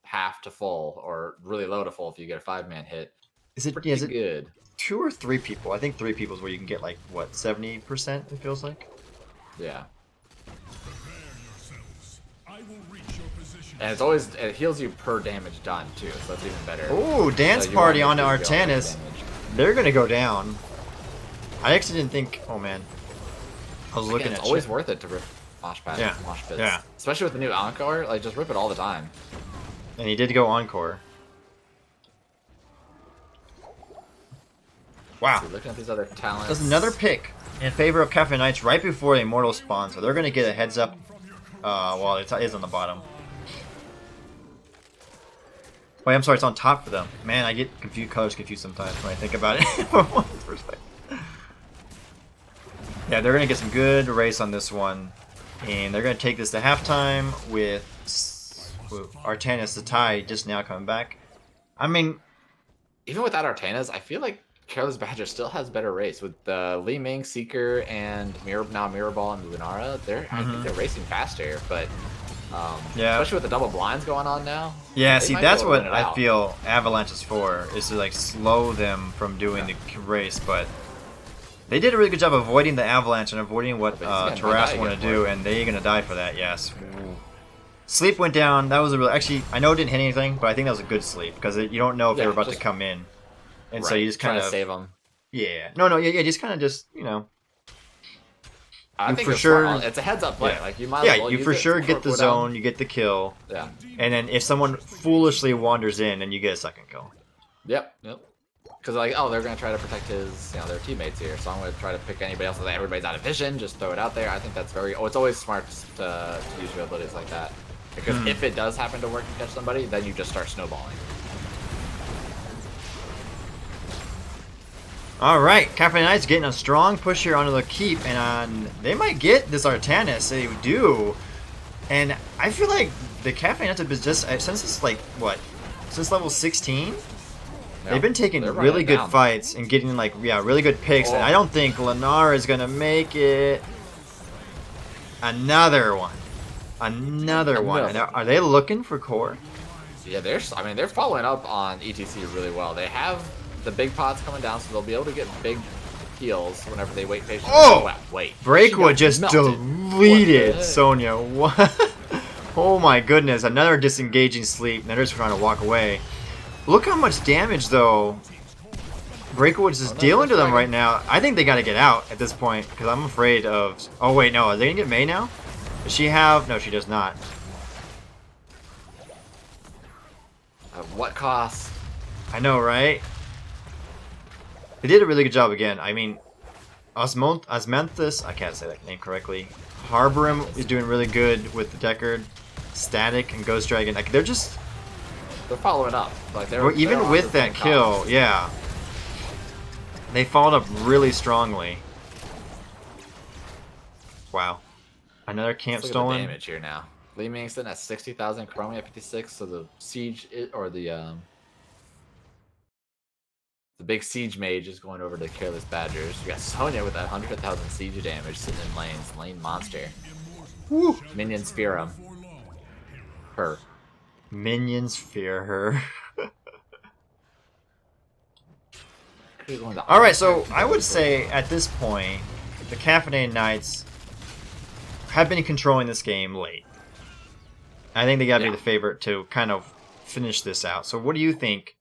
Speaker 2: half to full or really low to full if you get a 5-man hit.
Speaker 1: Is it?
Speaker 2: Pretty
Speaker 1: Yeah, is it
Speaker 2: good.
Speaker 1: 2 or 3 people? I think 3 people is where you can get like what 70%. It feels like.
Speaker 2: Yeah. And it heals you per damage done too, so that's even better.
Speaker 1: Oh, dance
Speaker 2: You
Speaker 1: party
Speaker 2: want
Speaker 1: onto
Speaker 2: to deal
Speaker 1: Artanis.
Speaker 2: damage.
Speaker 1: They're gonna go down. I actually didn't think. Oh man, I was looking
Speaker 2: Again,
Speaker 1: at.
Speaker 2: it's always
Speaker 1: chat.
Speaker 2: worth it to rip mosh pads,
Speaker 1: Yeah.
Speaker 2: mosh pits.
Speaker 1: Yeah.
Speaker 2: Especially with the new Encore, like just rip it all the time.
Speaker 1: And he did go encore. Wow.
Speaker 2: So looking at these other talents.
Speaker 1: There's another pick in favor of Caffeinated right before the Immortal spawn, so they're gonna get a heads up. Well, it is on the bottom. Wait, I'm sorry, it's on top for them. Man, I get colors confused sometimes when I think about it from one perspective. Yeah, they're gonna get some good race on this one, and they're gonna take this to halftime with Artanis the tie just now coming back. I mean,
Speaker 2: Even without Artanas, I feel like Careless Badger still has better race with Li Ming, Seeker, and Mirrorball and Lunara. I think they're racing faster, but
Speaker 1: yeah,
Speaker 2: especially with the double blinds going on now.
Speaker 1: yeah.
Speaker 2: they
Speaker 1: See,
Speaker 2: might be
Speaker 1: that's
Speaker 2: able to
Speaker 1: what
Speaker 2: win it
Speaker 1: I
Speaker 2: out.
Speaker 1: feel Avalanche is for, is to like slow them from doing the race. But they did a really good job avoiding the Avalanche and avoiding what
Speaker 2: But he's
Speaker 1: Taras
Speaker 2: gonna
Speaker 1: want
Speaker 2: die
Speaker 1: to
Speaker 2: again
Speaker 1: do,
Speaker 2: for it.
Speaker 1: and they're gonna die for that. Yes. Ooh. Sleep went down. That was a real. Actually, I know it didn't hit anything, but I think that was a good sleep because you don't know if they
Speaker 2: Yeah,
Speaker 1: were about
Speaker 2: just-
Speaker 1: to come in, and so
Speaker 2: Right,
Speaker 1: you just
Speaker 2: trying
Speaker 1: kind
Speaker 2: to
Speaker 1: of
Speaker 2: save them.
Speaker 1: yeah. No, yeah, just kind of
Speaker 2: I
Speaker 1: You
Speaker 2: think
Speaker 1: for
Speaker 2: it's
Speaker 1: sure-
Speaker 2: smart. It's a heads up play.
Speaker 1: Yeah.
Speaker 2: Like you might as well
Speaker 1: you
Speaker 2: use
Speaker 1: for
Speaker 2: it
Speaker 1: sure
Speaker 2: for
Speaker 1: get the
Speaker 2: cooldown.
Speaker 1: zone, you get the kill,
Speaker 2: Yeah.
Speaker 1: and then if someone foolishly wanders in, then you get a second kill.
Speaker 2: Yep. Because they're gonna try to protect their teammates here. So I'm gonna try to pick anybody else so that everybody's out of vision. Just throw it out there. I think that's it's always smart to use your abilities like that. Because if it does happen to work and catch somebody, then you just start snowballing.
Speaker 1: All right, Caffeinated's getting a strong push here onto the keep, and they might get this Artanis. They do, and I feel like the Caffeinated is just since it's like what, since level 16. They've been taking
Speaker 2: They're
Speaker 1: really
Speaker 2: running
Speaker 1: good
Speaker 2: down.
Speaker 1: fights and getting really good picks, and
Speaker 2: Oh.
Speaker 1: I don't think Lennar is gonna make it. Another one. And are they looking for core?
Speaker 2: Yeah, they're following up on ETC really well. They have the big pots coming down, so they'll be able to get big heals whenever they wait patiently.
Speaker 1: Oh!
Speaker 2: Wait.
Speaker 1: Breakwood just
Speaker 2: melted.
Speaker 1: deleted
Speaker 2: What the heck?
Speaker 1: Sonya. What? Oh my goodness! Another disengaging sleep. They're just trying to walk away. Look how much damage though Breakwood's is dealing to them
Speaker 2: dragon.
Speaker 1: right now. I think they got to get out at this point because I'm afraid of. Oh wait, no. Are they gonna get Mei now? Does she have? No, she does not.
Speaker 2: At what cost?
Speaker 1: I know, right? They did a really good job again. I mean, Osmanthus, I can't say that name correctly. Harborim is doing really good with the Deckard, Static, and Ghost Dragon. Like they're
Speaker 2: following up.
Speaker 1: even
Speaker 2: they're
Speaker 1: with
Speaker 2: on
Speaker 1: that
Speaker 2: the
Speaker 1: kill,
Speaker 2: cost.
Speaker 1: yeah, they followed up really strongly. Wow, another camp
Speaker 2: Let's look at the
Speaker 1: stolen.
Speaker 2: damage here now. Li Ming sitting at 60,000, Chromie at 56. So the siege the big siege mage is going over to Careless Badgers. You got Sonya with 100,000 siege damage sitting in lanes. Lane monster.
Speaker 1: Woo.
Speaker 2: Minions fear him. Her.
Speaker 1: Minions fear her.
Speaker 2: Who's going to
Speaker 1: All right, so I would say at this point, the Caffeinated Knights have been controlling this game late. I think they got to be
Speaker 2: Yeah.
Speaker 1: the favorite to kind of finish this out. So, what do you think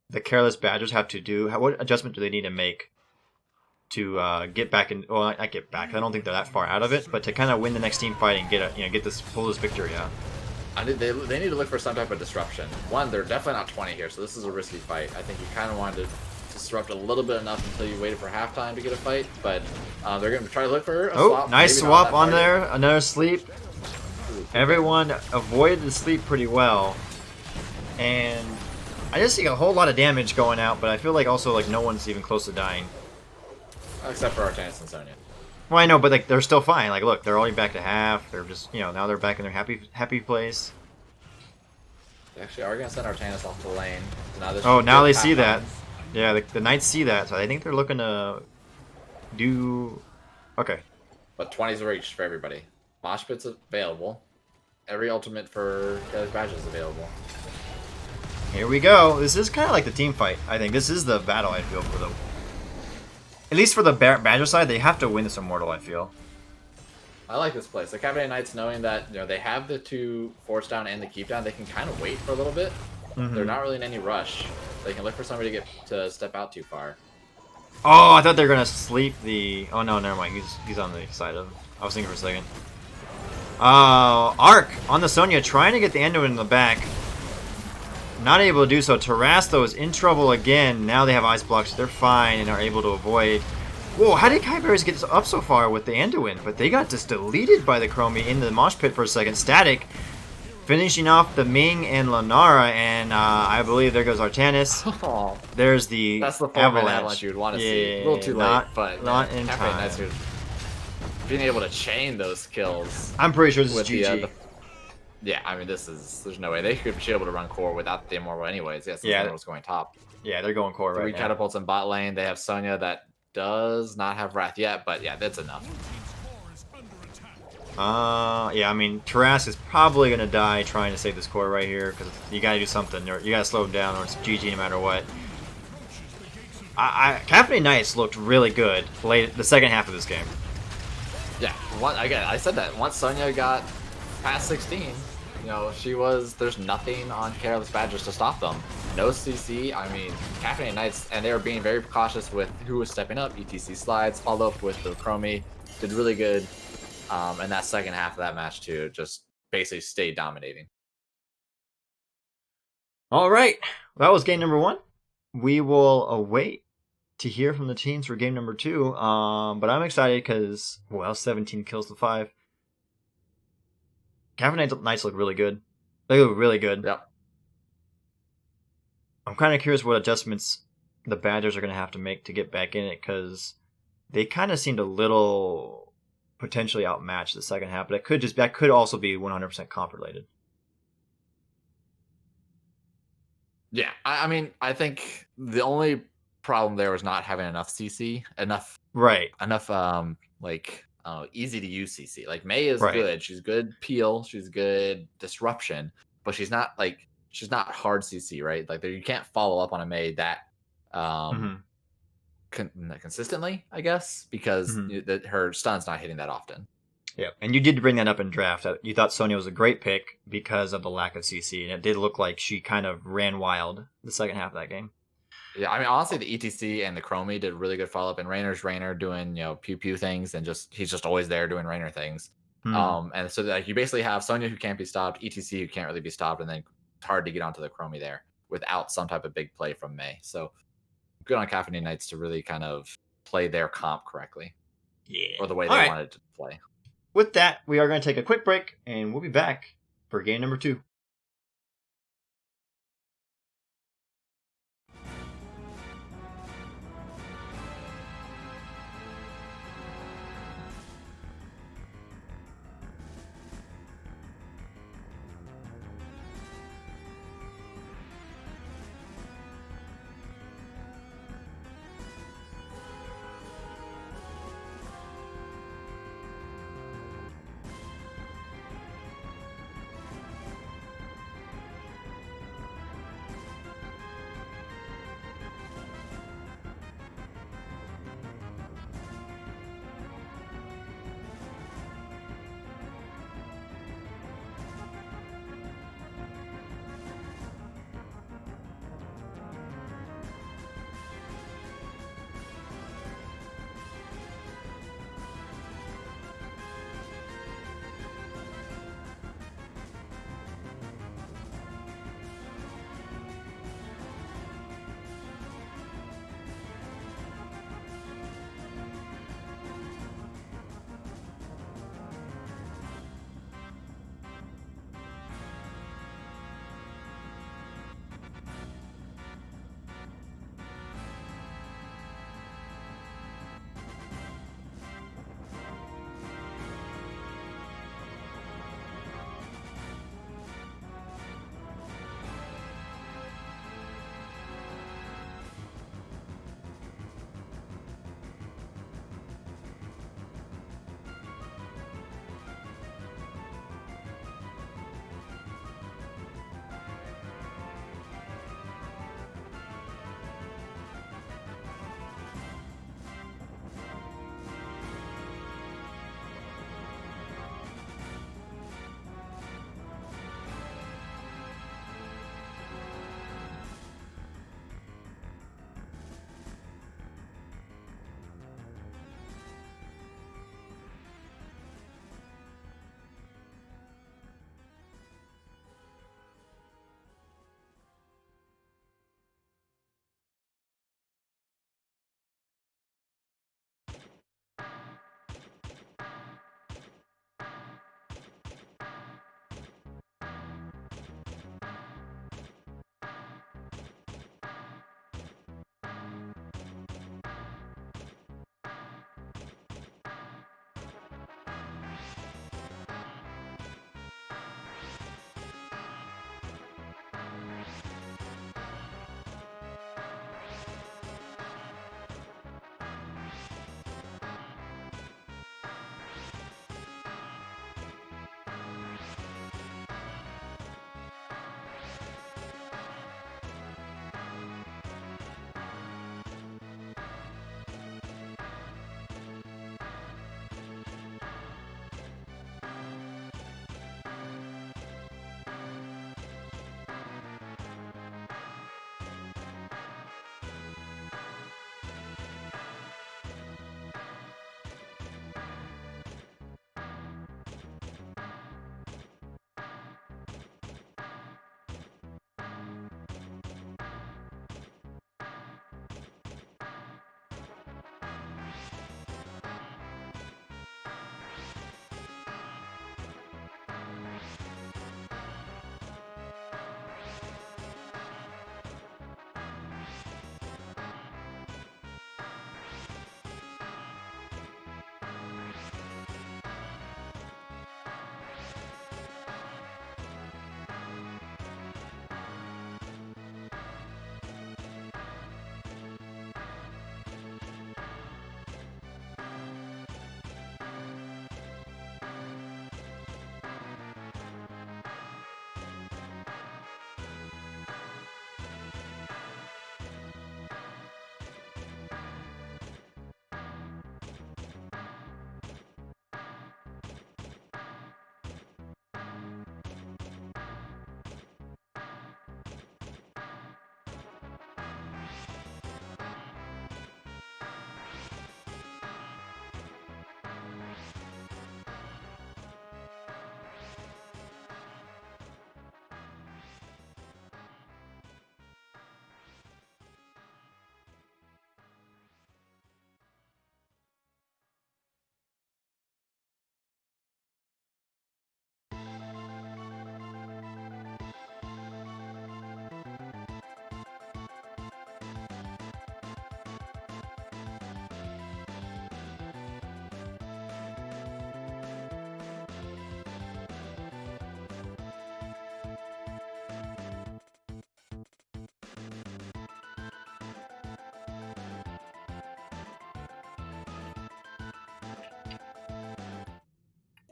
Speaker 1: the Careless Badgers have to do? What adjustment do they need to make to get back in? Well, not get back. I don't think they're that far out of it, but to kind of win the next team fight and pull this victory out.
Speaker 2: They need to look for some type of disruption. One, they're definitely not 20 here, so this is a risky fight. I think you kind of wanted to disrupt a little bit enough until you waited for halftime to get a fight, but they're going to try to look for a swap.
Speaker 1: Nice
Speaker 2: Maybe not
Speaker 1: swap
Speaker 2: that
Speaker 1: on
Speaker 2: far yet.
Speaker 1: there. Another sleep. Everyone avoided the sleep pretty well, and I just see a whole lot of damage going out. But I feel like also no one's even close to dying.
Speaker 2: Except for Artanis and Sonya.
Speaker 1: Well, I know, but they're still fine. Look, they're already back to half. They're just now they're back in their happy place.
Speaker 2: They actually are going to send Artanis off the lane. Now this
Speaker 1: Oh,
Speaker 2: should
Speaker 1: now
Speaker 2: get
Speaker 1: they
Speaker 2: Pat
Speaker 1: see that.
Speaker 2: Mines.
Speaker 1: Yeah, the Knights see that, so I think they're looking to do. Okay.
Speaker 2: But 20's reached for everybody. Mosh Pit's available. Every ultimate for Careless Badge is available.
Speaker 1: Here we go. This is kind of like the team fight. I think this is the battle. I feel for the, at least for the Badger side, they have to win this Immortal. I feel.
Speaker 2: I like this place. The Caffeinated Knights, knowing that they have the 2 force down and the keep down, they can kind of wait for a little bit. They're not really in any rush. They can look for somebody to get to step out too far.
Speaker 1: Oh, I thought they were gonna sleep the. Oh no, never mind. He's on the side of. I was thinking for a second. Arc on the Sonya trying to get the Enduin in the back. Not able to do so. Terrasto is in trouble again. Now they have ice blocks. They're fine and are able to avoid. Whoa, how did Kyberries get up so far with the Anduin? But they got just deleted by the Chromie in the mosh pit for a second. Static finishing off the Ming and Lanara, and I believe there goes Artanis.
Speaker 2: Oh,
Speaker 1: There's the
Speaker 2: that's the avalanche you'd want to see. A little too late, but
Speaker 1: not in
Speaker 2: Caffeinated
Speaker 1: time.
Speaker 2: Knights are being able to chain those kills.
Speaker 1: I'm pretty sure this is
Speaker 2: With
Speaker 1: GG.
Speaker 2: Yeah, I mean, there's no way. They could be able to run core without the Immortal anyways. Yes,
Speaker 1: Yeah.
Speaker 2: the Immortal's going top.
Speaker 1: Yeah, they're going core
Speaker 2: 3
Speaker 1: right now.
Speaker 2: catapults in bot lane. They have Sonya that does not have Wrath yet, but yeah, that's enough.
Speaker 1: Yeah, I mean, Taras is probably going to die trying to save this core right here, because you got to do something, or you got to slow him down, or it's GG no matter what. Caffeinated Knights looked really good late the second half of this game.
Speaker 2: Yeah, I said that. Once Sonya got past 16, there's nothing on Careless Badgers to stop them. No CC, I mean, Caffeinated Knights, and they were being very cautious with who was stepping up. ETC slides, followed up with the Chromie, did really good. And that second half of that match, too, just basically stayed dominating.
Speaker 1: All right, that was game number 1. We will await to hear from the teams for game number 2. But I'm excited because, 17 kills to 5. Caffeinated Knights look really good. They look really good.
Speaker 2: Yep.
Speaker 1: I'm kind of curious what adjustments the Badgers are going to have to make to get back in it, because they kind of seemed a little potentially outmatched the second half, but that could also be 100% comp related.
Speaker 2: Yeah, I mean, I think the only problem there was not having enough CC, enough easy to use CC. Like Mei is good, she's good peel, she's good disruption, but she's not hard CC, right? Like you can't follow up on a Mei that consistently, I guess, because her stun's not hitting that often.
Speaker 1: Yeah, and you did bring that up in draft. You thought Sonya was a great pick because of the lack of CC, and it did look like she kind of ran wild the second half of that game.
Speaker 2: Yeah, I mean, honestly, the ETC and the Chromie did really good follow-up, and Rainer's Rainer doing, pew-pew things, and he's just always there doing Rainer things. And so you basically have Sonya who can't be stopped, ETC who can't really be stopped, and then it's hard to get onto the Chromie there without some type of big play from Mei. So good on Caffeinated Knights to really kind of play their comp correctly.
Speaker 1: Yeah.
Speaker 2: Or the way they wanted to play.
Speaker 1: With that, we are going to take a quick break, and we'll be back for game number 2.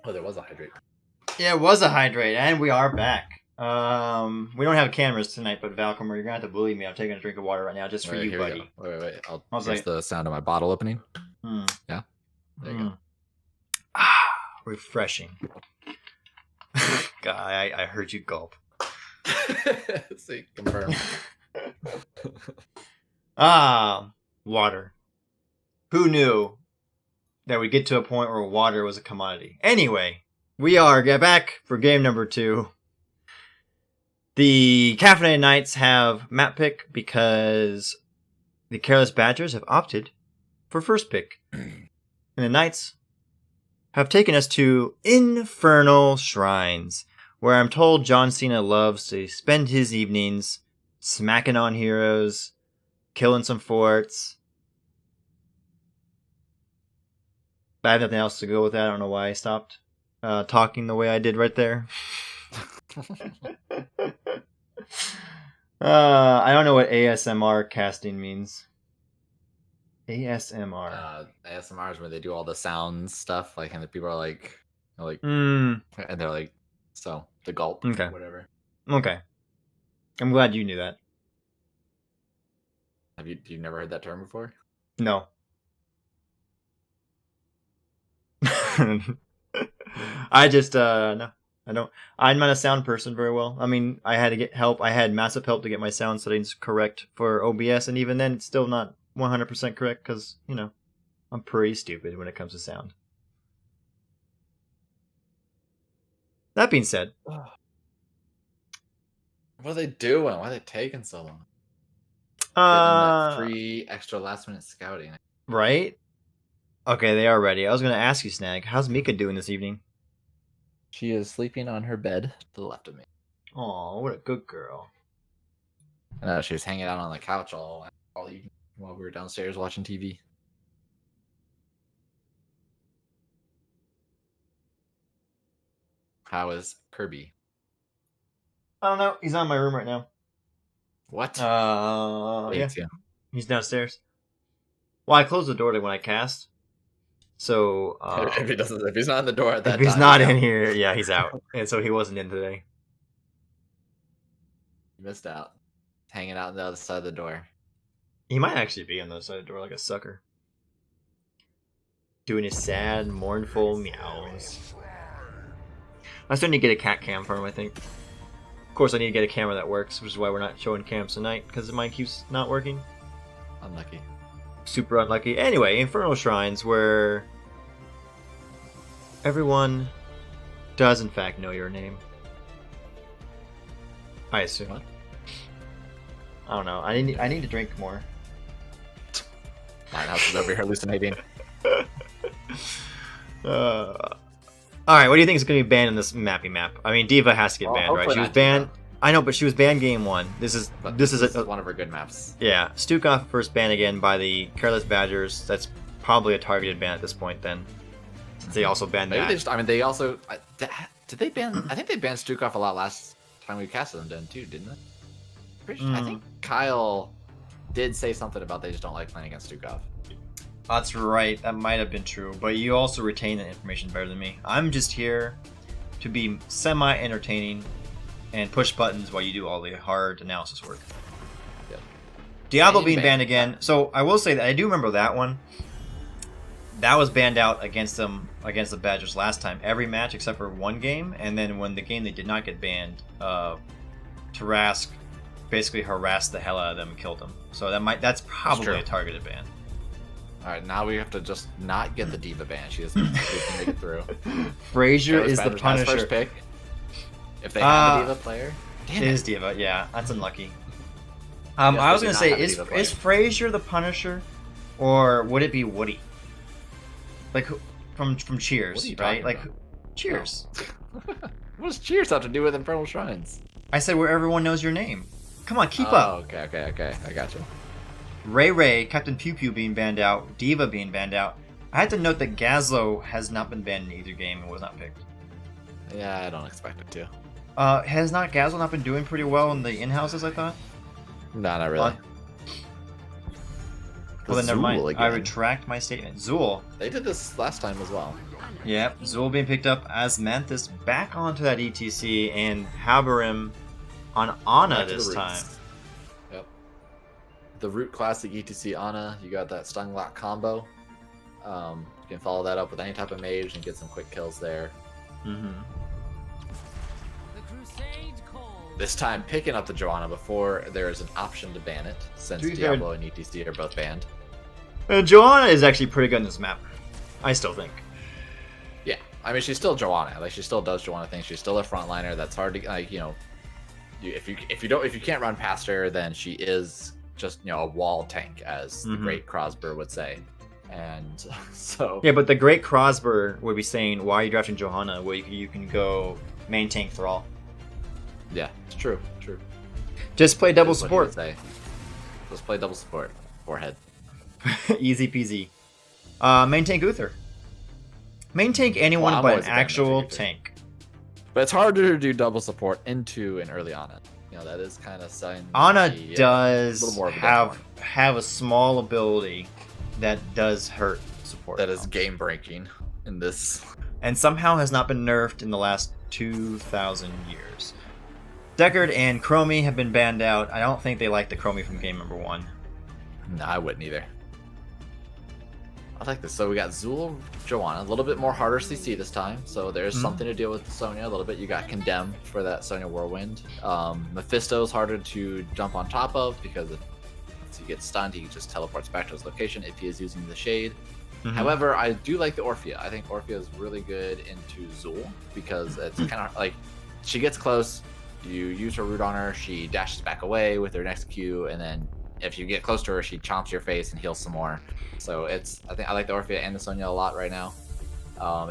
Speaker 2: Oh, there was a hydrate.
Speaker 1: Yeah, it was a hydrate, and we are back. We don't have cameras tonight, but Valcomer, you're gonna have to believe me. I'm taking a drink of water right now, just for you, buddy.
Speaker 2: Wait.
Speaker 1: Here's
Speaker 2: like the sound of my bottle opening. Yeah. There you go.
Speaker 1: Refreshing. God, I heard you gulp.
Speaker 2: See, confirm.
Speaker 1: Water. Who knew that we'd get to a point where water was a commodity? Anyway, we are back for game number 2. The Caffeinated Knights have map pick because the Careless Badgers have opted for first pick. And the Knights have taken us to Infernal Shrines, where I'm told John Cena loves to spend his evenings smacking on heroes, killing some forts. But I have nothing else to go with that. I don't know why I stopped talking the way I did right there. I don't know what ASMR casting means. ASMR.
Speaker 2: ASMR is where they do all the sound stuff, like, and the people are like,
Speaker 1: Mm.
Speaker 2: and they're like, so the gulp,
Speaker 1: Okay.
Speaker 2: whatever.
Speaker 1: Okay. I'm glad you knew that.
Speaker 2: Have you never heard that term before?
Speaker 1: No. I just no. I don't. I'm not a sound person very well. I mean, I had to get help. I had massive help to get my sound settings correct for OBS, and even then, it's still not 100% correct because, you know, I'm pretty stupid when it comes to sound. That being said,
Speaker 2: What are they doing? Why are they taking so long? Getting that free extra last minute scouting.
Speaker 1: Right? Okay, they are ready. I was going to ask you, Snag, how's Mika doing this evening?
Speaker 2: She is sleeping on her bed to the left of me.
Speaker 1: Aw, what a good girl.
Speaker 2: She was hanging out on the couch all evening while we were downstairs watching TV. How is Kirby?
Speaker 1: I don't know. He's on my room right now.
Speaker 2: What?
Speaker 1: Yeah. He's downstairs. Well, I closed the door when I cast. So
Speaker 2: if he's not in the door at that
Speaker 1: time,
Speaker 2: if
Speaker 1: he's not in here, yeah, he's out. And so he wasn't in today.
Speaker 2: You missed out. Hanging out on the other side of the door.
Speaker 1: He might actually be on the other side of the door like a sucker. Doing his sad, mournful meows. I still need to get a cat cam for him, I think. Of course, I need to get a camera that works, which is why we're not showing cams tonight, because mine keeps not working.
Speaker 2: Unlucky.
Speaker 1: Super unlucky. Anyway, Infernal Shrines, where everyone does in fact know your name. I assume.
Speaker 2: What?
Speaker 1: I don't know. I need to drink more.
Speaker 2: My house is over here hallucinating.
Speaker 1: Alright, what do you think is going to be banned in this mappy map? I mean, Diva has to get banned, right? She was banned. I know, but she was banned game 1. This is
Speaker 2: one of her good maps.
Speaker 1: Yeah, Stukov first ban again by the Careless Badgers. That's probably a targeted ban at this point. Then they also banned that.
Speaker 2: They also did they ban? I think they banned Stukov a lot last time we casted them then too, didn't they? I think Kyle did say something about they just don't like playing against Stukov.
Speaker 1: That's right. That might have been true, but you also retain that information better than me. I'm just here to be semi-entertaining and push buttons while you do all the hard analysis work.
Speaker 2: Yep.
Speaker 1: Diablo being banned again. So I will say that I do remember that one. That was banned out against them, against the Badgers last time. Every match except for one game, and then when the game they did not get banned, Tarask basically harassed the hell out of them and killed them. So that's probably a targeted ban.
Speaker 2: All right, now we have to just not get the Diva ban. She doesn't make it through.
Speaker 1: Frazier is the Punisher.
Speaker 2: First pick. If they have a Diva player,
Speaker 1: it is Diva. Yeah, that's unlucky. I was gonna say, is Frazier the Punisher, or would it be Woody? Like from Cheers, right? Like Cheers.
Speaker 2: What does Cheers have to do with Infernal Shrines?
Speaker 1: I said where everyone knows your name. Come on, keep up.
Speaker 2: Okay. I got you.
Speaker 1: Ray, Captain Pew Pew being banned out, Diva being banned out. I had to note that Gazlo has not been banned in either game and was not picked.
Speaker 2: Yeah, I don't expect it to.
Speaker 1: Has Gazlo not been doing pretty well in the in-houses, I thought?
Speaker 2: No, not really.
Speaker 1: Well, then never mind.
Speaker 2: Zool
Speaker 1: I
Speaker 2: again.
Speaker 1: retract my statement. Zool.
Speaker 2: They did this last time as well.
Speaker 1: Yep, Zool being picked up as Manthus back onto that ETC and Haberim on Ana
Speaker 2: Back to the
Speaker 1: this
Speaker 2: roots.
Speaker 1: time.
Speaker 2: Yep. The Root Classic ETC Ana, you got that Stun Lock combo. You can follow that up with any type of mage and get some quick kills there.
Speaker 1: Mm-hmm.
Speaker 2: This time picking up the Johanna before there is an option to ban it, since
Speaker 1: To be fair-
Speaker 2: Diablo and ETC are both banned.
Speaker 1: Joanna is actually pretty good in this map. I still think.
Speaker 2: Yeah, I mean she's still Johanna. Like she still does Johanna things. She's still a frontliner. That's hard to like. If you can't run past her, then she is just a wall tank, as the great Crosber would say. And so
Speaker 1: Yeah, but the great Crosber would be saying, "Why are you drafting Johanna? Well, you can go main tank Thrall.
Speaker 2: yeah, it's true.
Speaker 1: Just play double
Speaker 2: Is what he would
Speaker 1: support.
Speaker 2: say. Just play double support. Forehead.
Speaker 1: Easy peasy. Main tank Uther. Main tank anyone
Speaker 2: Well, I'm
Speaker 1: but an
Speaker 2: always a fan of
Speaker 1: actual
Speaker 2: Uther.
Speaker 1: tank.
Speaker 2: But it's harder to do double support into an early Ana. That is kind of sign.
Speaker 1: Ana
Speaker 2: a little
Speaker 1: does
Speaker 2: more of a death
Speaker 1: have a small ability that does hurt support.
Speaker 2: that is game breaking in this.
Speaker 1: And somehow has not been nerfed in the last 2,000 years. Deckard and Chromie have been banned out. I don't think they like the Chromie from game number 1.
Speaker 2: No, I wouldn't either. I like this. So we got Zool, Johanna, a little bit more harder CC this time. So there's something to deal with Sonya a little bit. You got Condemn for that Sonya Whirlwind. Mephisto's harder to jump on top of because if he gets stunned, he just teleports back to his location if he is using the Shade. However, I do like the Orphea. I think Orphea is really good into Zool because it's kind of like she gets close, you use her root on her, she dashes back away with her next Q, and then if you get close to her, she chomps your face and heals some more. So I think I like the Orphea and the Sonya a lot right now.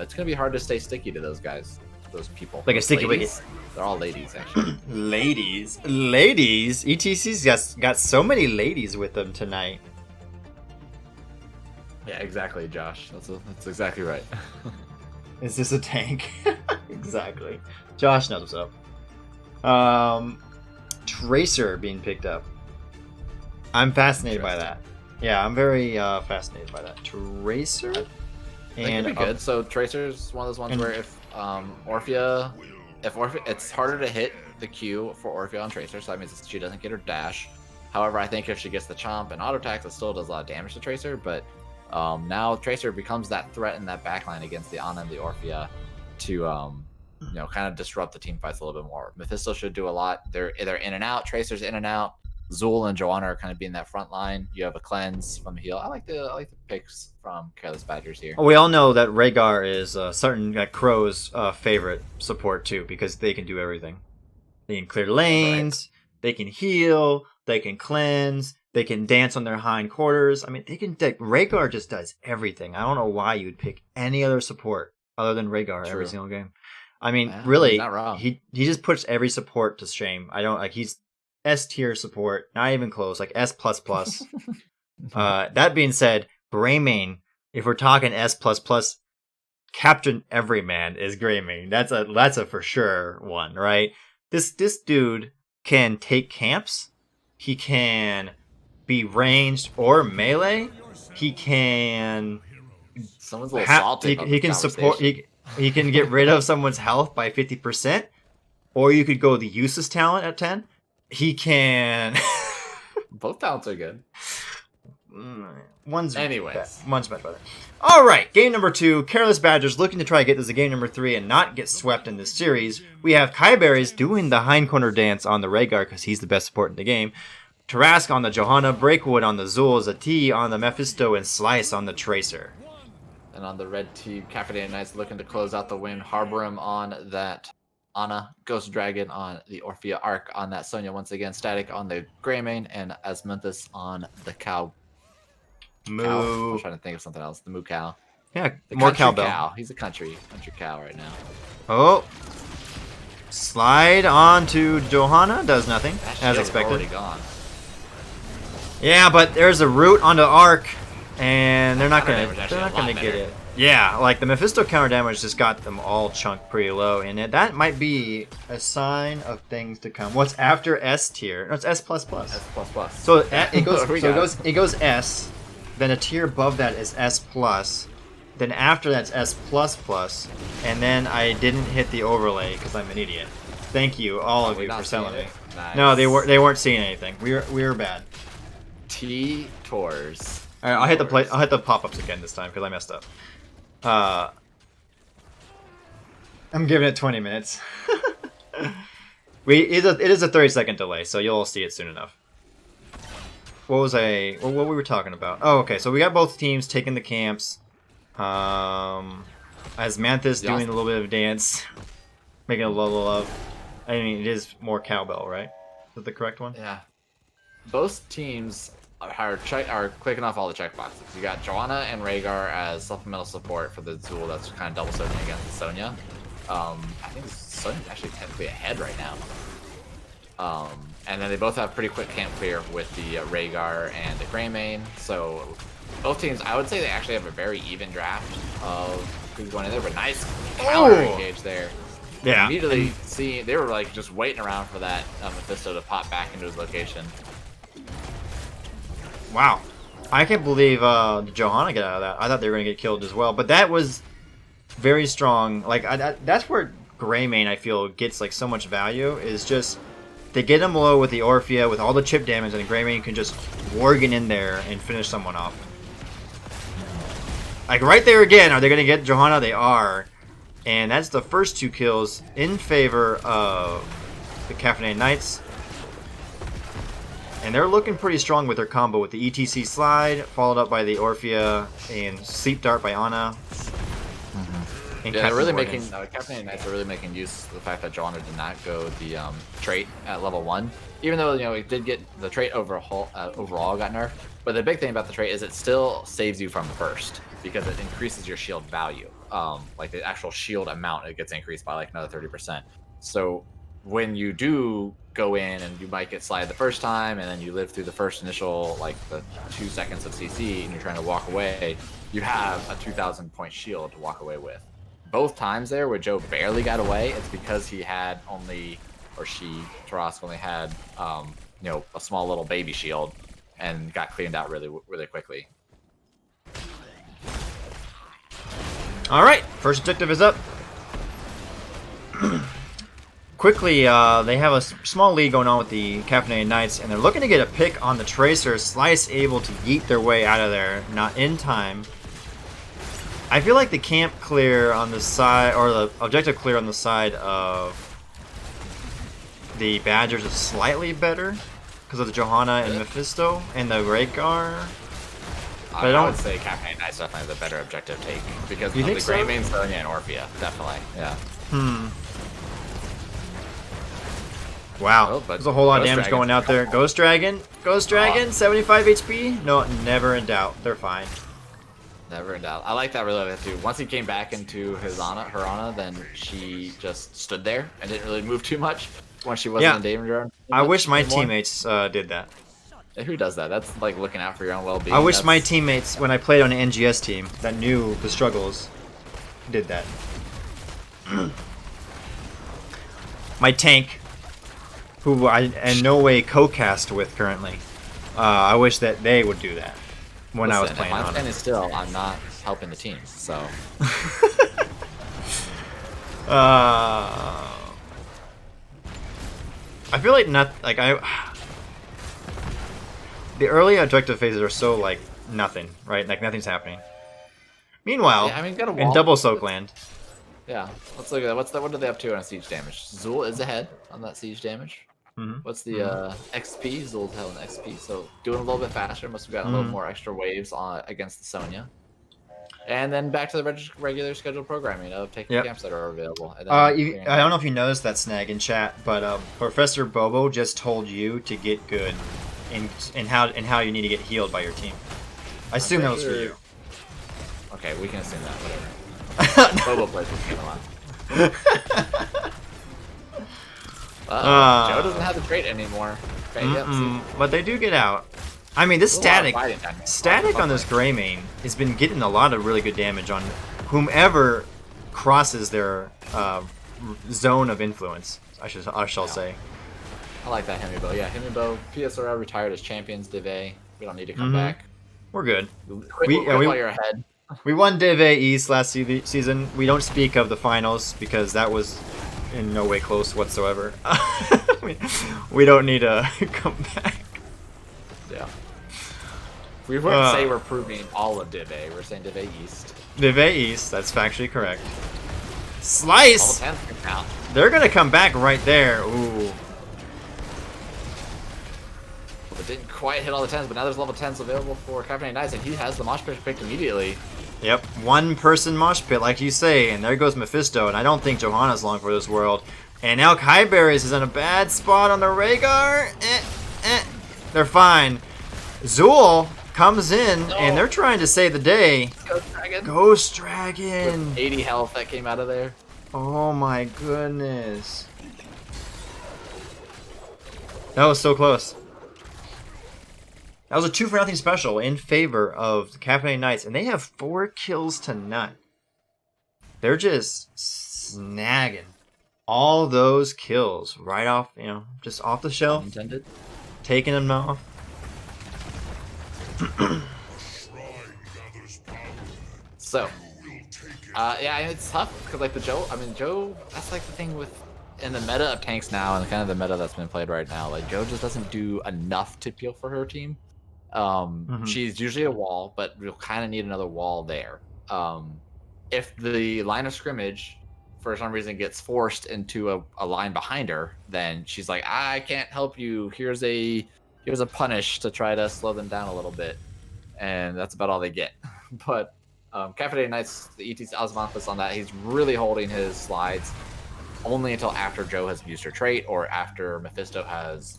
Speaker 2: It's gonna be hard to stay sticky to those guys, those people.
Speaker 1: Like a
Speaker 2: Those
Speaker 1: sticky
Speaker 2: ladies.
Speaker 1: wicket.
Speaker 2: They're all ladies actually.
Speaker 1: Ladies. ETC's got so many ladies with them tonight.
Speaker 2: Yeah, exactly, Josh. That's exactly right.
Speaker 1: Is this a tank? Exactly. Josh knows what's up. Tracer being picked up. I'm fascinated by that. Yeah, I'm very fascinated by that. Tracer?
Speaker 2: And be good. So Tracer's one of those ones where if Orphea, it's harder to hit the Q for Orphea on Tracer, so that means she doesn't get her dash. However, I think if she gets the chomp and auto attacks, it still does a lot of damage to Tracer. But now Tracer becomes that threat in that backline against the Ana and the Orphea to kind of disrupt the team fights a little bit more. Mephisto should do a lot. They're in and out. Tracer's in and out. Zool and Johanna are kind of being that front line. You have a cleanse from heal. I like the picks from Careless Badgers here.
Speaker 1: We all know that Rhaegar is certain Crow's favorite support too, because they can do everything. They can clear lanes, they can heal, they can cleanse, they can dance on their hindquarters. I mean, Rhaegar just does everything. I don't know why you'd pick any other support other than Rhaegar every single game. I mean, really,
Speaker 2: he's not wrong.
Speaker 1: he just puts every support to shame. I don't like he's S tier support, not even close, like S++. That being said, Greymane, if we're talking S++, Captain Everyman is Greymane. That's a for sure one, right? This dude can take camps. He can be ranged or melee. He can.
Speaker 2: Someone's a little salty.
Speaker 1: He can support. He can get rid of someone's health by 50%, or you could go the useless talent at 10. He can.
Speaker 2: Both talents are good.
Speaker 1: One's
Speaker 2: Anyways.
Speaker 1: much better. All right, game number 2. Careless Badgers looking to try to get this to game number 3 and not get swept in this series. We have Kyberries doing the hind corner dance on the Rhaegar because he's the best support in the game. Tarask on the Johanna, Breakwood on the Zool, Zati on the Mephisto, and Slice on the Tracer.
Speaker 2: And on the red team, Caffeinated Knights looking to close out the win. Harborim on that Ana, Ghost Dragon on the Orphea Arc on that Sonya once again, Static on the Greymane, and Asmunthus on the Cow.
Speaker 1: Moo.
Speaker 2: I was trying to think of something else. The Moo Cow.
Speaker 1: Yeah,
Speaker 2: The
Speaker 1: more
Speaker 2: country
Speaker 1: cowbell.
Speaker 2: Cow. He's a country cow right now.
Speaker 1: Oh. Slide on to Johanna. Does nothing,
Speaker 2: That
Speaker 1: as
Speaker 2: shield's
Speaker 1: expected.
Speaker 2: already gone.
Speaker 1: Yeah, but there's a root onto Arc, and they're not
Speaker 2: Counter
Speaker 1: gonna
Speaker 2: damage actually a lot
Speaker 1: get
Speaker 2: better.
Speaker 1: it. Yeah, like the Mephisto counter damage just got them all chunked pretty low, and that might be a sign of things to come. What's after S tier? No, it's S++.
Speaker 2: S++.
Speaker 1: So it goes.
Speaker 2: We
Speaker 1: So
Speaker 2: got
Speaker 1: it goes S, then a tier above that is S plus, then after that's S plus plus, and then I didn't hit the overlay because I'm an idiot. Thank you, all of you, for telling me.
Speaker 2: Nice.
Speaker 1: No, they weren't seeing anything. We were bad.
Speaker 2: T tours.
Speaker 1: All right, I'll hit the pop-ups again this time because I messed up. I'm giving it 20 minutes. It is a 30-second delay, so you'll see it soon enough. What we were talking about? Oh, okay. So we got both teams taking the camps. As Manthus doing a little bit of dance, making a little love. I mean, it is more cowbell, right? Is that the correct one?
Speaker 2: Yeah. Both teams are clicking off all the checkboxes. You got Johanna and Rhaegar as supplemental support for the Zul that's kind of double soaking against Sonya. I think Sonya's actually technically ahead right now. And then they both have pretty quick camp clear with the Rhaegar and the Greymane. So both teams, I would say they actually have a very even draft of who's going in there, but nice counter engage there.
Speaker 1: Yeah.
Speaker 2: Immediately they were like just waiting around for that Mephisto to pop back into his location.
Speaker 1: Wow. I can't believe Johanna got out of that. I thought they were going to get killed as well. But that was very strong. Like that's where Greymane, I feel, gets like so much value, is just they get him low with the Orphea with all the chip damage, and Greymane can just Worgen in there and finish someone off. Like right there again, are they going to get Johanna? They are. And that's the first 2 kills in favor of the Caffeinated Knights. And they're looking pretty strong with their combo with the ETC slide, followed up by the Orphea and Sleep Dart by Ana.
Speaker 2: Yeah, they're really making Caffeinated Knights are really making use of the fact that Johanna did not go the trait at level 1, even though it did get the trait overall got nerfed. But the big thing about the trait is it still saves you from burst because it increases your shield value. Like the actual shield amount, it gets increased by like another 30%. So when you do go in and you might get slide the first time, and then you live through the first initial like the 2 seconds of CC, and you're trying to walk away, you have a 2,000 point shield to walk away with. Both times there where Joe barely got away, it's because he had only, or she, Tarask only had, a small little baby shield, and got cleaned out really, really quickly.
Speaker 1: All right, first objective is up. Quickly, they have a small lead going on with the Caffeinated Knights, and they're looking to get a pick on the Tracer. Slice able to yeet their way out of there, not in time. I feel like the camp clear on the side, or the objective clear on the side of the Badgers is slightly better because of the Johanna and Mephisto and the Rhaegar. But
Speaker 2: I would say Caffeinated Knights definitely the better objective take because of the Greymane, Sonya, and Orphea. Definitely, yeah.
Speaker 1: Wow, there's a whole lot of damage going out there. Ghost Dragon, 75 HP. No, never in doubt. They're fine.
Speaker 2: Never in doubt. I like that really too. Once he came back into her Ana, then she just stood there and didn't really move too much when she wasn't in danger.
Speaker 1: I wish my teammates did that.
Speaker 2: Who does that? That's like looking out for your own well-being.
Speaker 1: I wish my teammates, when I played on an NGS team that knew the struggles, did that. My tank, who I in no way co-cast with currently, I wish that they would do that when I was playing on it.
Speaker 2: And still, I'm not helping the team, so.
Speaker 1: I feel like the early objective phases are so like nothing, right? Like nothing's happening. Meanwhile, in Double Soak Land.
Speaker 2: Yeah, let's look at that. What are they up to on siege damage? Zul is ahead on that siege damage. What's the XP? Zul's held in XP, so doing a little bit faster. Must have gotten a little more extra waves on against the Sonya. And then back to the regular scheduled programming of taking camps that are available. And then
Speaker 1: I don't know if you noticed that snag in chat, but Professor Bobo just told you to get good, and how you need to get healed by your team. I assume that was for you.
Speaker 2: Okay, we can assume that. Whatever. Bobo plays with me a lot. Joe doesn't have the trait anymore. Okay,
Speaker 1: but they do get out. I mean, this static on this Greymane has been getting a lot of really good damage on whomever crosses their zone of influence. I shall say.
Speaker 2: I like that Hemibo. Yeah, Hemibo, PSRL retired as champions Dive. We don't need to come back.
Speaker 1: We're good.
Speaker 2: Quit, quit while you're ahead.
Speaker 1: We won Div A East last season. We don't speak of the finals because that was in no way close whatsoever. we don't need to come back.
Speaker 2: Yeah. We wouldn't say we're proving all of Div A. We're saying Div A East.
Speaker 1: Div A East, that's factually correct. Slice! They're going to come back right there. Ooh.
Speaker 2: It didn't quite hit all the 10s, but now there's level 10s available for Caffeinated Nights, and he has the mosh pit picked immediately.
Speaker 1: Yep, one person mosh pit, like you say, and there goes Mephisto, and I don't think Johanna's long for this world. And now Kyberries is in a bad spot on the Rhaegar. They're fine. Zool comes in, and they're trying to save the day.
Speaker 2: Ghost Dragon.
Speaker 1: Ghost Dragon.
Speaker 2: With 80 health that came out of there.
Speaker 1: Oh my goodness. That was so close. That was a 2-for-0 special in favor of the Caffeinated Knights, and they have 4 kills to none. They're just snagging all those kills right off, you know, just off the shelf.
Speaker 2: Intended.
Speaker 1: Taking them off.
Speaker 2: So, yeah, it's tough because like Joe, that's like the thing with in the meta of tanks now and kind of the meta that's been played right now. Like Joe just doesn't do enough to peel for her team. She's usually a wall, but we'll kind of need another wall there. If the line of scrimmage for some reason gets forced into a line behind her, then she's like, I can't help you. Here's a punish to try to slow them down a little bit, and that's about all they get. But Caffeinated Knights, the ETC Osmophus on that, he's really holding his slides only until after Joe has used her trait or after Mephisto has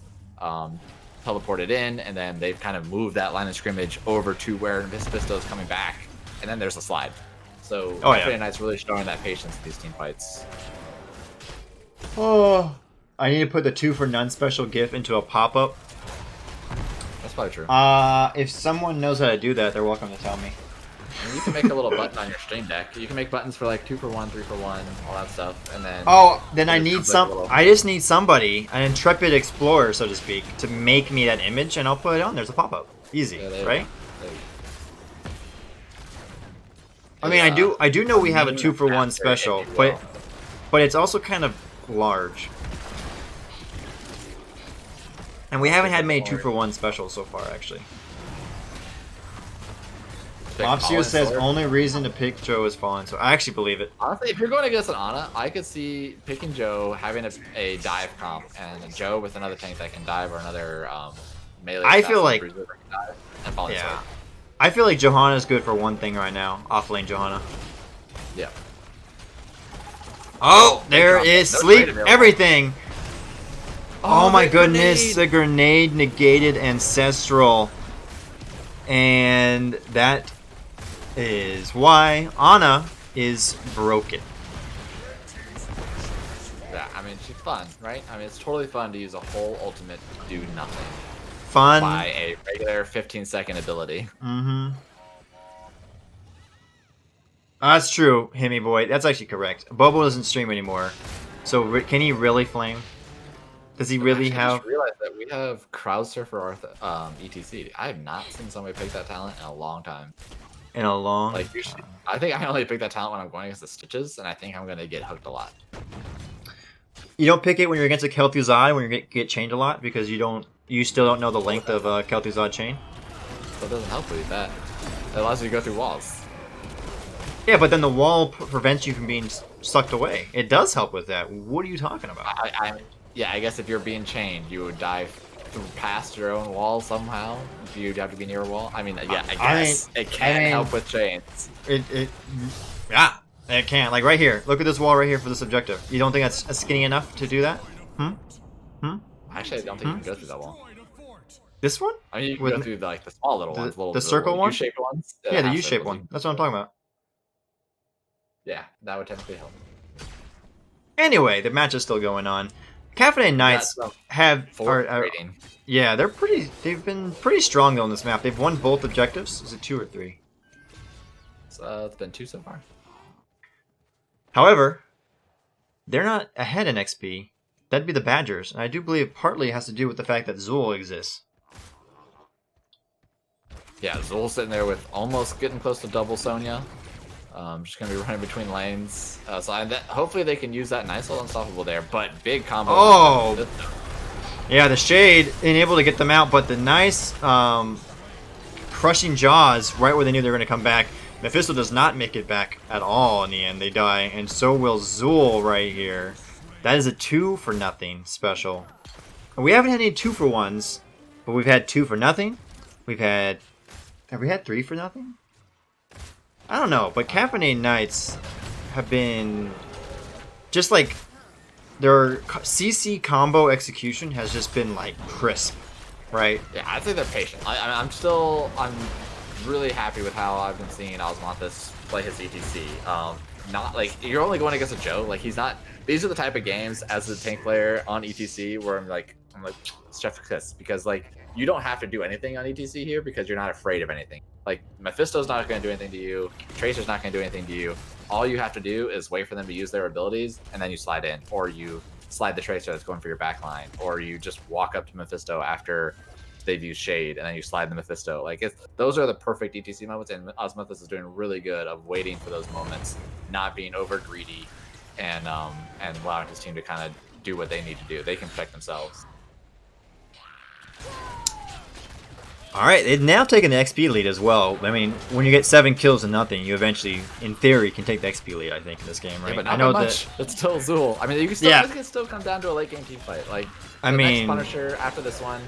Speaker 2: teleported in, and then they've kind of moved that line of scrimmage over to where Mephisto is coming back, and then there's a slide. So Caffeinated Knight's really showing that patience in these team fights.
Speaker 1: Oh, I need to put the 2-for-none special GIF into a pop-up.
Speaker 2: That's probably true.
Speaker 1: If someone knows how to do that, they're welcome to tell me.
Speaker 2: And you can make a little button on your stream deck. You can make buttons for like 2-for-1, 3-for-1, all that stuff, and then.
Speaker 1: Oh, then I need I just need somebody, an intrepid explorer, so to speak, to make me that image, and I'll put it on. There's a pop-up. Easy, right? I mean, I do know we have a 2-for-1 special, but it's also kind of large. And we haven't had many 2-for-1 specials so far, actually. Mopsio says only reason to pick Joe is Fallen, so I actually believe it.
Speaker 2: Honestly, if you're going against an Ana, I could see picking Joe, having a dive comp, and Joe with another tank that can dive or another melee.
Speaker 1: I feel like,
Speaker 2: yeah,
Speaker 1: I feel like Johanna's good for one thing right now. Offlane Johanna.
Speaker 2: Yeah.
Speaker 1: Oh, there is sleep everything. Oh my goodness, the grenade negated Ancestral. And that is why Ana is broken.
Speaker 2: Yeah, I mean, she's fun, right? I mean, it's totally fun to use a whole ultimate to do nothing.
Speaker 1: Fun.
Speaker 2: By a regular 15-second ability.
Speaker 1: Mm-hmm. That's true, Himmy boy. That's actually correct. Bobo doesn't stream anymore. So can he really flame? Does he really have...
Speaker 2: I just realized that we have Crowd Surfer ETC. I have not seen somebody pick that talent in a long time.
Speaker 1: In a long
Speaker 2: time. I think I only pick that talent when I'm going against the Stitches, and I think I'm going to get hooked a lot.
Speaker 1: You don't pick it when you're against a Kel'Thuzad, when you get chained a lot, because you still don't know the length of a Kel'Thuzad chain?
Speaker 2: That doesn't help with that. It allows you to go through walls.
Speaker 1: Yeah, but then the wall prevents you from being sucked away. It does help with that. What are you talking about?
Speaker 2: Yeah, I guess if you're being chained, you would dive past your own wall somehow. You'd have to be near a wall. I mean, yeah, I guess it can help with chains.
Speaker 1: Yeah, it can. Like right here. Look at this wall right here for this objective. You don't think that's skinny enough to do that?
Speaker 2: Actually, I don't think you can go through that wall.
Speaker 1: This one?
Speaker 2: I mean, you can go through like the small little ones.
Speaker 1: The circle one?
Speaker 2: U-shaped ones?
Speaker 1: Yeah, the U-shaped one. That's what I'm talking about.
Speaker 2: Yeah, that would technically help.
Speaker 1: Anyway, the match is still going on. Caffeinated Knights yeah, they've been pretty strong though on this map. They've won both objectives. Is it 2 or 3?
Speaker 2: It's been 2 so far.
Speaker 1: However, they're not ahead in XP. That'd be the Badgers, and I do believe partly has to do with the fact that Zool exists.
Speaker 2: Yeah, Zul sitting there with almost getting close to double Sonya. Just gonna be running between lanes. Hopefully they can use that nice little unstoppable there, but big combo.
Speaker 1: Oh! Yeah, the Shade being able to get them out, but the nice crushing jaws right where they knew they were going to come back. Mephisto does not make it back at all in the end. They die, and so will Zul right here. That is a 2-for-0 special. And we haven't had any 2-for-1s, but we've had 2-for-0. Have we had 3-for-0? I don't know, but Caffeinated Knights have been just like their CC combo execution has just been like crisp, right?
Speaker 2: Yeah, I think they're patient. I'm really happy with how I've been seeing Osmanthus play his ETC. Not like you're only going against a Joe. Like he's not. These are the type of games as a tank player on ETC where I'm like it's Chef Kiss, because like you don't have to do anything on ETC here because you're not afraid of anything. Like Mephisto's not going to do anything to you. Tracer's not going to do anything to you. All you have to do is wait for them to use their abilities, and then you slide in, or you slide the Tracer that's going for your backline, or you just walk up to Mephisto after they've used Shade, and then you slide the Mephisto. Like those are the perfect ETC moments, and Osmothus is doing really good of waiting for those moments, not being over greedy, and allowing his team to kind of do what they need to do. They can protect themselves.
Speaker 1: All right, they've now taken the XP lead as well. I mean, when you get 7 kills to nothing, you eventually, in theory, can take the XP lead. I think in this game, right?
Speaker 2: Yeah, but not
Speaker 1: I know
Speaker 2: much. It's still Zul. I mean, you can still, it can still come down to a late game team fight. Like the next Punisher after this one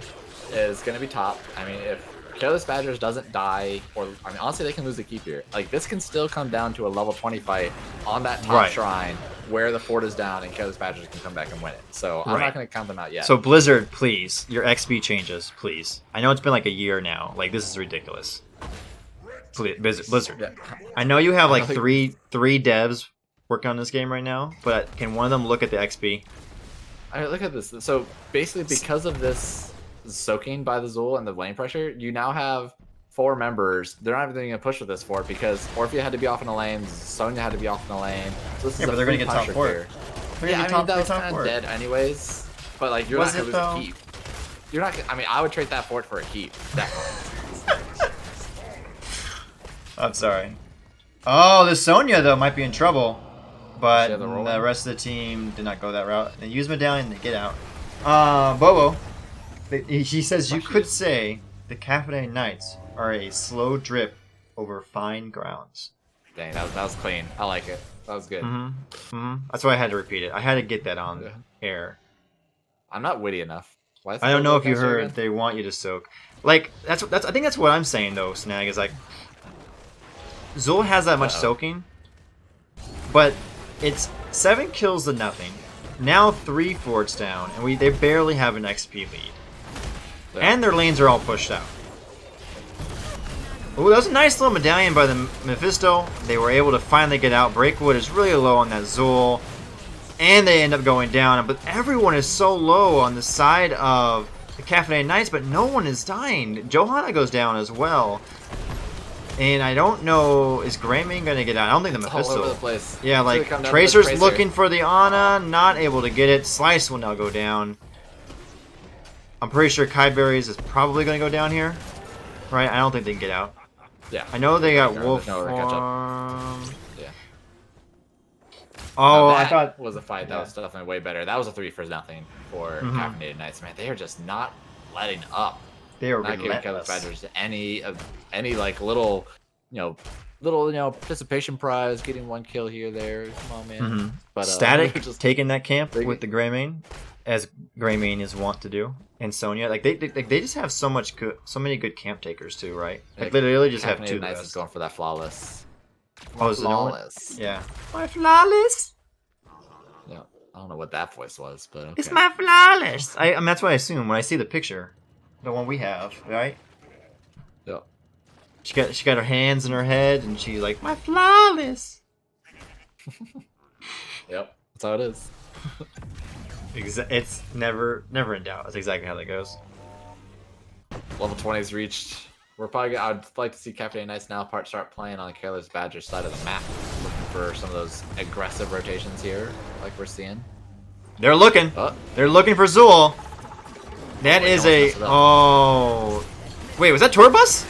Speaker 2: is going to be top. I mean, if Careless Badgers doesn't die, or I mean, honestly, they can lose the keep here. Like this can still come down to a level 20 fight on that top shrine where the fort is down, and Careless Badgers can come back and win it. So I'm not going to count them out yet.
Speaker 1: So Blizzard, please, your XP changes, please. I know it's been like a year now. Like this is ridiculous. Please, Blizzard. Yeah. I know you have like three devs working on this game right now, but can one of them look at the XP?
Speaker 2: I mean, look at this. So basically, because of this soaking by the Zul and the lane pressure, you now have 4 members. They're not even going to push with this fort because Orphea had to be off in the lane, Sonya had to be off in the lane. So this is
Speaker 1: but they're going to get top 4.
Speaker 2: Yeah, I mean, that was kind of dead anyways. But like, you're not going to lose a keep. You're not. I mean, I would trade that fort for a keep. Definitely.
Speaker 1: I'm sorry. Oh, the Sonya though might be in trouble, but the rest of the team did not go that route. They use Medallion to get out. Bobo. He says you could say the Caffeinated Knights are a slow drip over fine grounds.
Speaker 2: Dang, that was clean. I like it. That was good.
Speaker 1: That's why I had to repeat it. I had to get that on air.
Speaker 2: I'm not witty enough.
Speaker 1: I don't know if you heard. They want you to soak. Like that's. I think that's what I'm saying though. Snag is like Zul has that much soaking, but it's 7 kills to nothing. Now 3 forts down, and they barely have an XP lead. And their lanes are all pushed out. Ooh, that was a nice little medallion by the Mephisto. They were able to finally get out. Breakwood is really low on that Zul. And they end up going down. But everyone is so low on the side of the Caffeinated Knights, but no one is dying. Johanna goes down as well. And I don't know, is Greymane going to get out? I don't think the Mephisto.
Speaker 2: All over the place.
Speaker 1: Yeah, like Tracer's looking for the Ana, not able to get it. Slice will now go down. I'm pretty sure Kyberries is probably going to go down here, right? I don't think they can get out.
Speaker 2: Yeah.
Speaker 1: I know they got Wolf form. Yeah. Oh,
Speaker 2: I
Speaker 1: thought
Speaker 2: it was a fight. That was definitely way better. That was a 3-for-0 for Caffeinated Knights. Man, they are just not letting up.
Speaker 1: They are
Speaker 2: not giving Careless Badgers any like little participation prize, getting 1 kill here there. Come on, man. But
Speaker 1: Static just taking that camp with the Greymane, as Greymane is wont to do, and Sonya. Like they just have so many good camp takers too, right? Like they literally just have 2
Speaker 2: Knights is going for that flawless.
Speaker 1: Oh, is flawless? Yeah. My flawless.
Speaker 2: Yeah, I don't know what that voice was, but okay.
Speaker 1: It's my flawless. I mean, that's what I assume when I see the picture, the one we have, right?
Speaker 2: Yeah.
Speaker 1: She got her hands in her head, and she's like, my flawless.
Speaker 2: Yep, that's how it is.
Speaker 1: It's never in doubt. That's exactly how that goes.
Speaker 2: Level 20 is reached. I'd like to see Caffeinated Knights now start playing on the Careless Badger side of the map, looking for some of those aggressive rotations here, like we're seeing.
Speaker 1: They're looking. They're looking for Zul. That is a. Oh, wait, was that Tour Bus?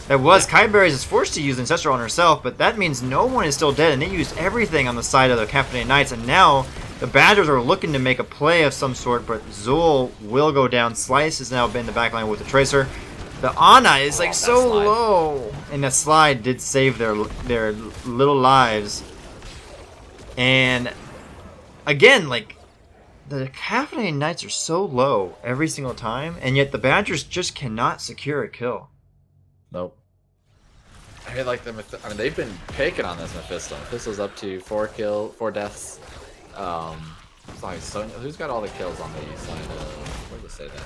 Speaker 1: That was Kyberries is forced to use Ancestral on herself, but that means no one is still dead, and they used everything on the side of the Caffeinated Knights, and now the Badgers are looking to make a play of some sort, but Zul will go down. Slice has now been in the backline with the Tracer. The Ana is like so low, and the slide did save their little lives. And again, like, the Caffeinated Knights are so low every single time, and yet the Badgers just cannot secure a kill.
Speaker 2: Nope. I mean, like they've been picking on this Mephisto. Mephisto's up to 4 deaths. Sorry, so who's got all the kills on the side? Where does it say that?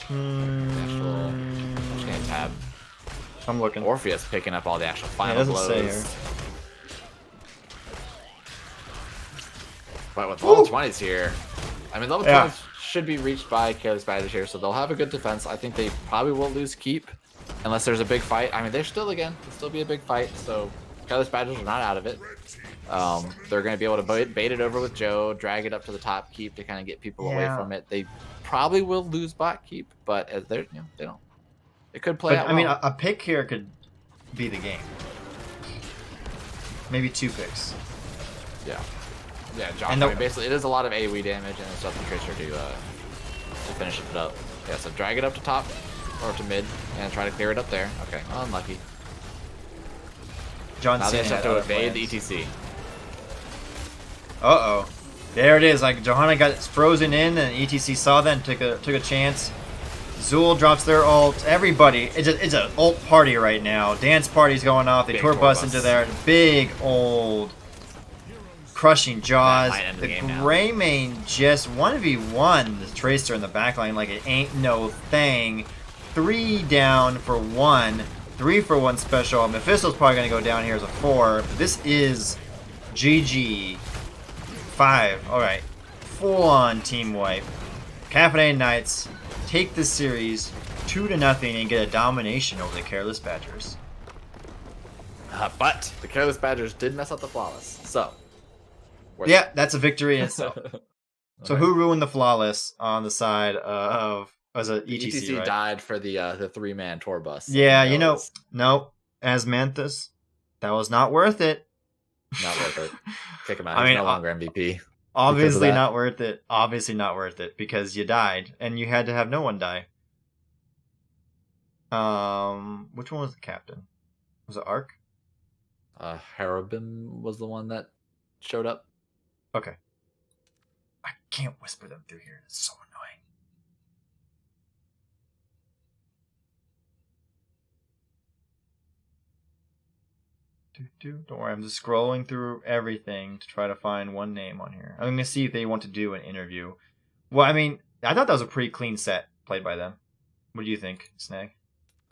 Speaker 2: Actual. I'm just gonna tab.
Speaker 1: I'm looking.
Speaker 2: Orpheus picking up all the actual final
Speaker 1: it doesn't
Speaker 2: blows.
Speaker 1: say here.
Speaker 2: But with level 20s here, I mean, level 20s should be reached by Careless Badgers here, so they'll have a good defense. I think they probably will lose keep unless there's a big fight. I mean, there's still, again, there'll still be a big fight, so Careless Badgers are not out of it. They're going to be able to bait it over with Joe, drag it up to the top keep to kind of get people away from it. They probably will lose bot keep, but as they're, they don't. It could play out well.
Speaker 1: I mean, a pick here could be the game. Maybe 2 picks.
Speaker 2: Yeah. Yeah, Josh. I mean, basically, it is a lot of AoE damage, and it's up to Tracer to finish it up. Yeah, so drag it up to top or to mid, and try to clear it up there. Okay, unlucky.
Speaker 1: John
Speaker 2: now they just have to evade the ETC.
Speaker 1: Uh-oh. There it is. Like, Johanna got frozen in, and ETC saw that and took a chance. Zul drops their ult. Everybody, it's an ult party right now. Dance party's going off. They tour bus into there. Big old crushing jaws. The Greymane just 1v1 the Tracer in the backline like it ain't no thing. 3 down for 1. 3 for 1 special. Mephisto's probably going to go down here as a 4. But this is GG. 5. Alright. Full on team wipe. Caffeinated Knights take this series 2-0 and get a domination over the Careless Badgers.
Speaker 2: But the Careless Badgers did mess up the Flawless. So.
Speaker 1: Yeah, that's a victory in itself. So who ruined the Flawless on the side of as a ETC?
Speaker 2: ETC
Speaker 1: right?
Speaker 2: died for the 3-man tour bus.
Speaker 1: Yeah, you know, no, as Manthus, that was not worth it.
Speaker 2: Not worth it. Kick him out. He's no longer MVP.
Speaker 1: Obviously not worth it. Obviously not worth it because you died and you had to have no one die. Which one was the captain? Was it Ark?
Speaker 2: Harabim was the one that showed up.
Speaker 1: Okay. I can't whisper them through here. It's so annoying. Don't worry, I'm just scrolling through everything to try to find one name on here. I'm going to see if they want to do an interview. Well, I mean, I thought that was a pretty clean set played by them. What do you think, Snag?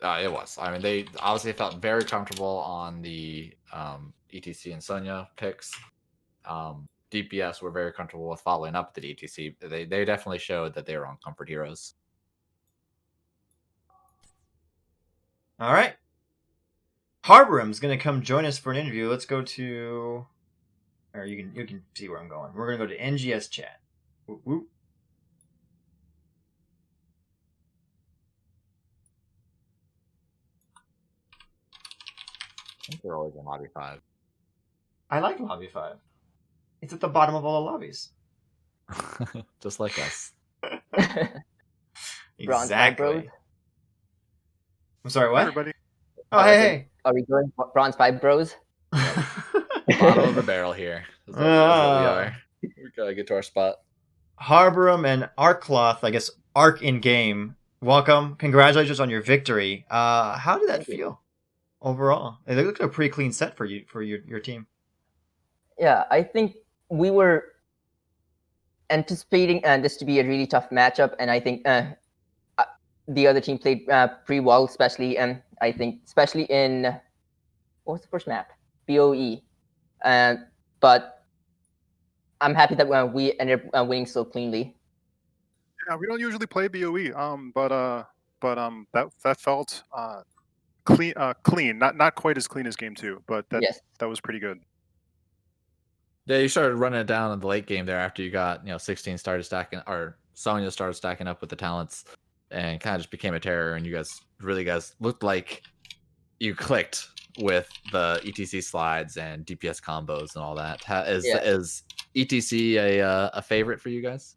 Speaker 2: It was. I mean, they obviously felt very comfortable on the ETC and Sonya picks. DPS were very comfortable with following up the ETC. They definitely showed that they were on comfort heroes.
Speaker 1: All right. Harborim's going to come join us for an interview. Let's go to... Or you can see where I'm going. We're going to go to NGS chat. Whoop, whoop.
Speaker 2: I think they're always in lobby 5.
Speaker 1: I like lobby 5. It's at the bottom of all the lobbies.
Speaker 2: Just like us.
Speaker 1: Exactly. I'm sorry, what?
Speaker 3: Hi, everybody.
Speaker 1: Oh, hey.
Speaker 4: Are we doing Bronze 5 bros?
Speaker 2: Bottom of the barrel here. That's what we are. We gotta get to our spot.
Speaker 1: Harborim and Arkcloth, I guess Ark in game. Welcome. Congratulations on your victory. How did that feel overall? It looked like a pretty clean set for your team.
Speaker 4: Yeah, I think we were anticipating this to be a really tough matchup, and I think the other team played pretty well, especially I think especially in what was the first map? BOE. But I'm happy that we ended up winning so cleanly.
Speaker 3: Yeah, we don't usually play BOE, but that felt clean, not quite as clean as game 2, but that was pretty good.
Speaker 2: Yeah, you started running it down in the late game there after you got 16 started stacking, or Sonya started stacking up with the talents, and kind of just became a terror. And you guys looked like you clicked with the ETC slides and DPS combos and all that.
Speaker 4: Yeah.
Speaker 2: Is ETC a favorite for you guys?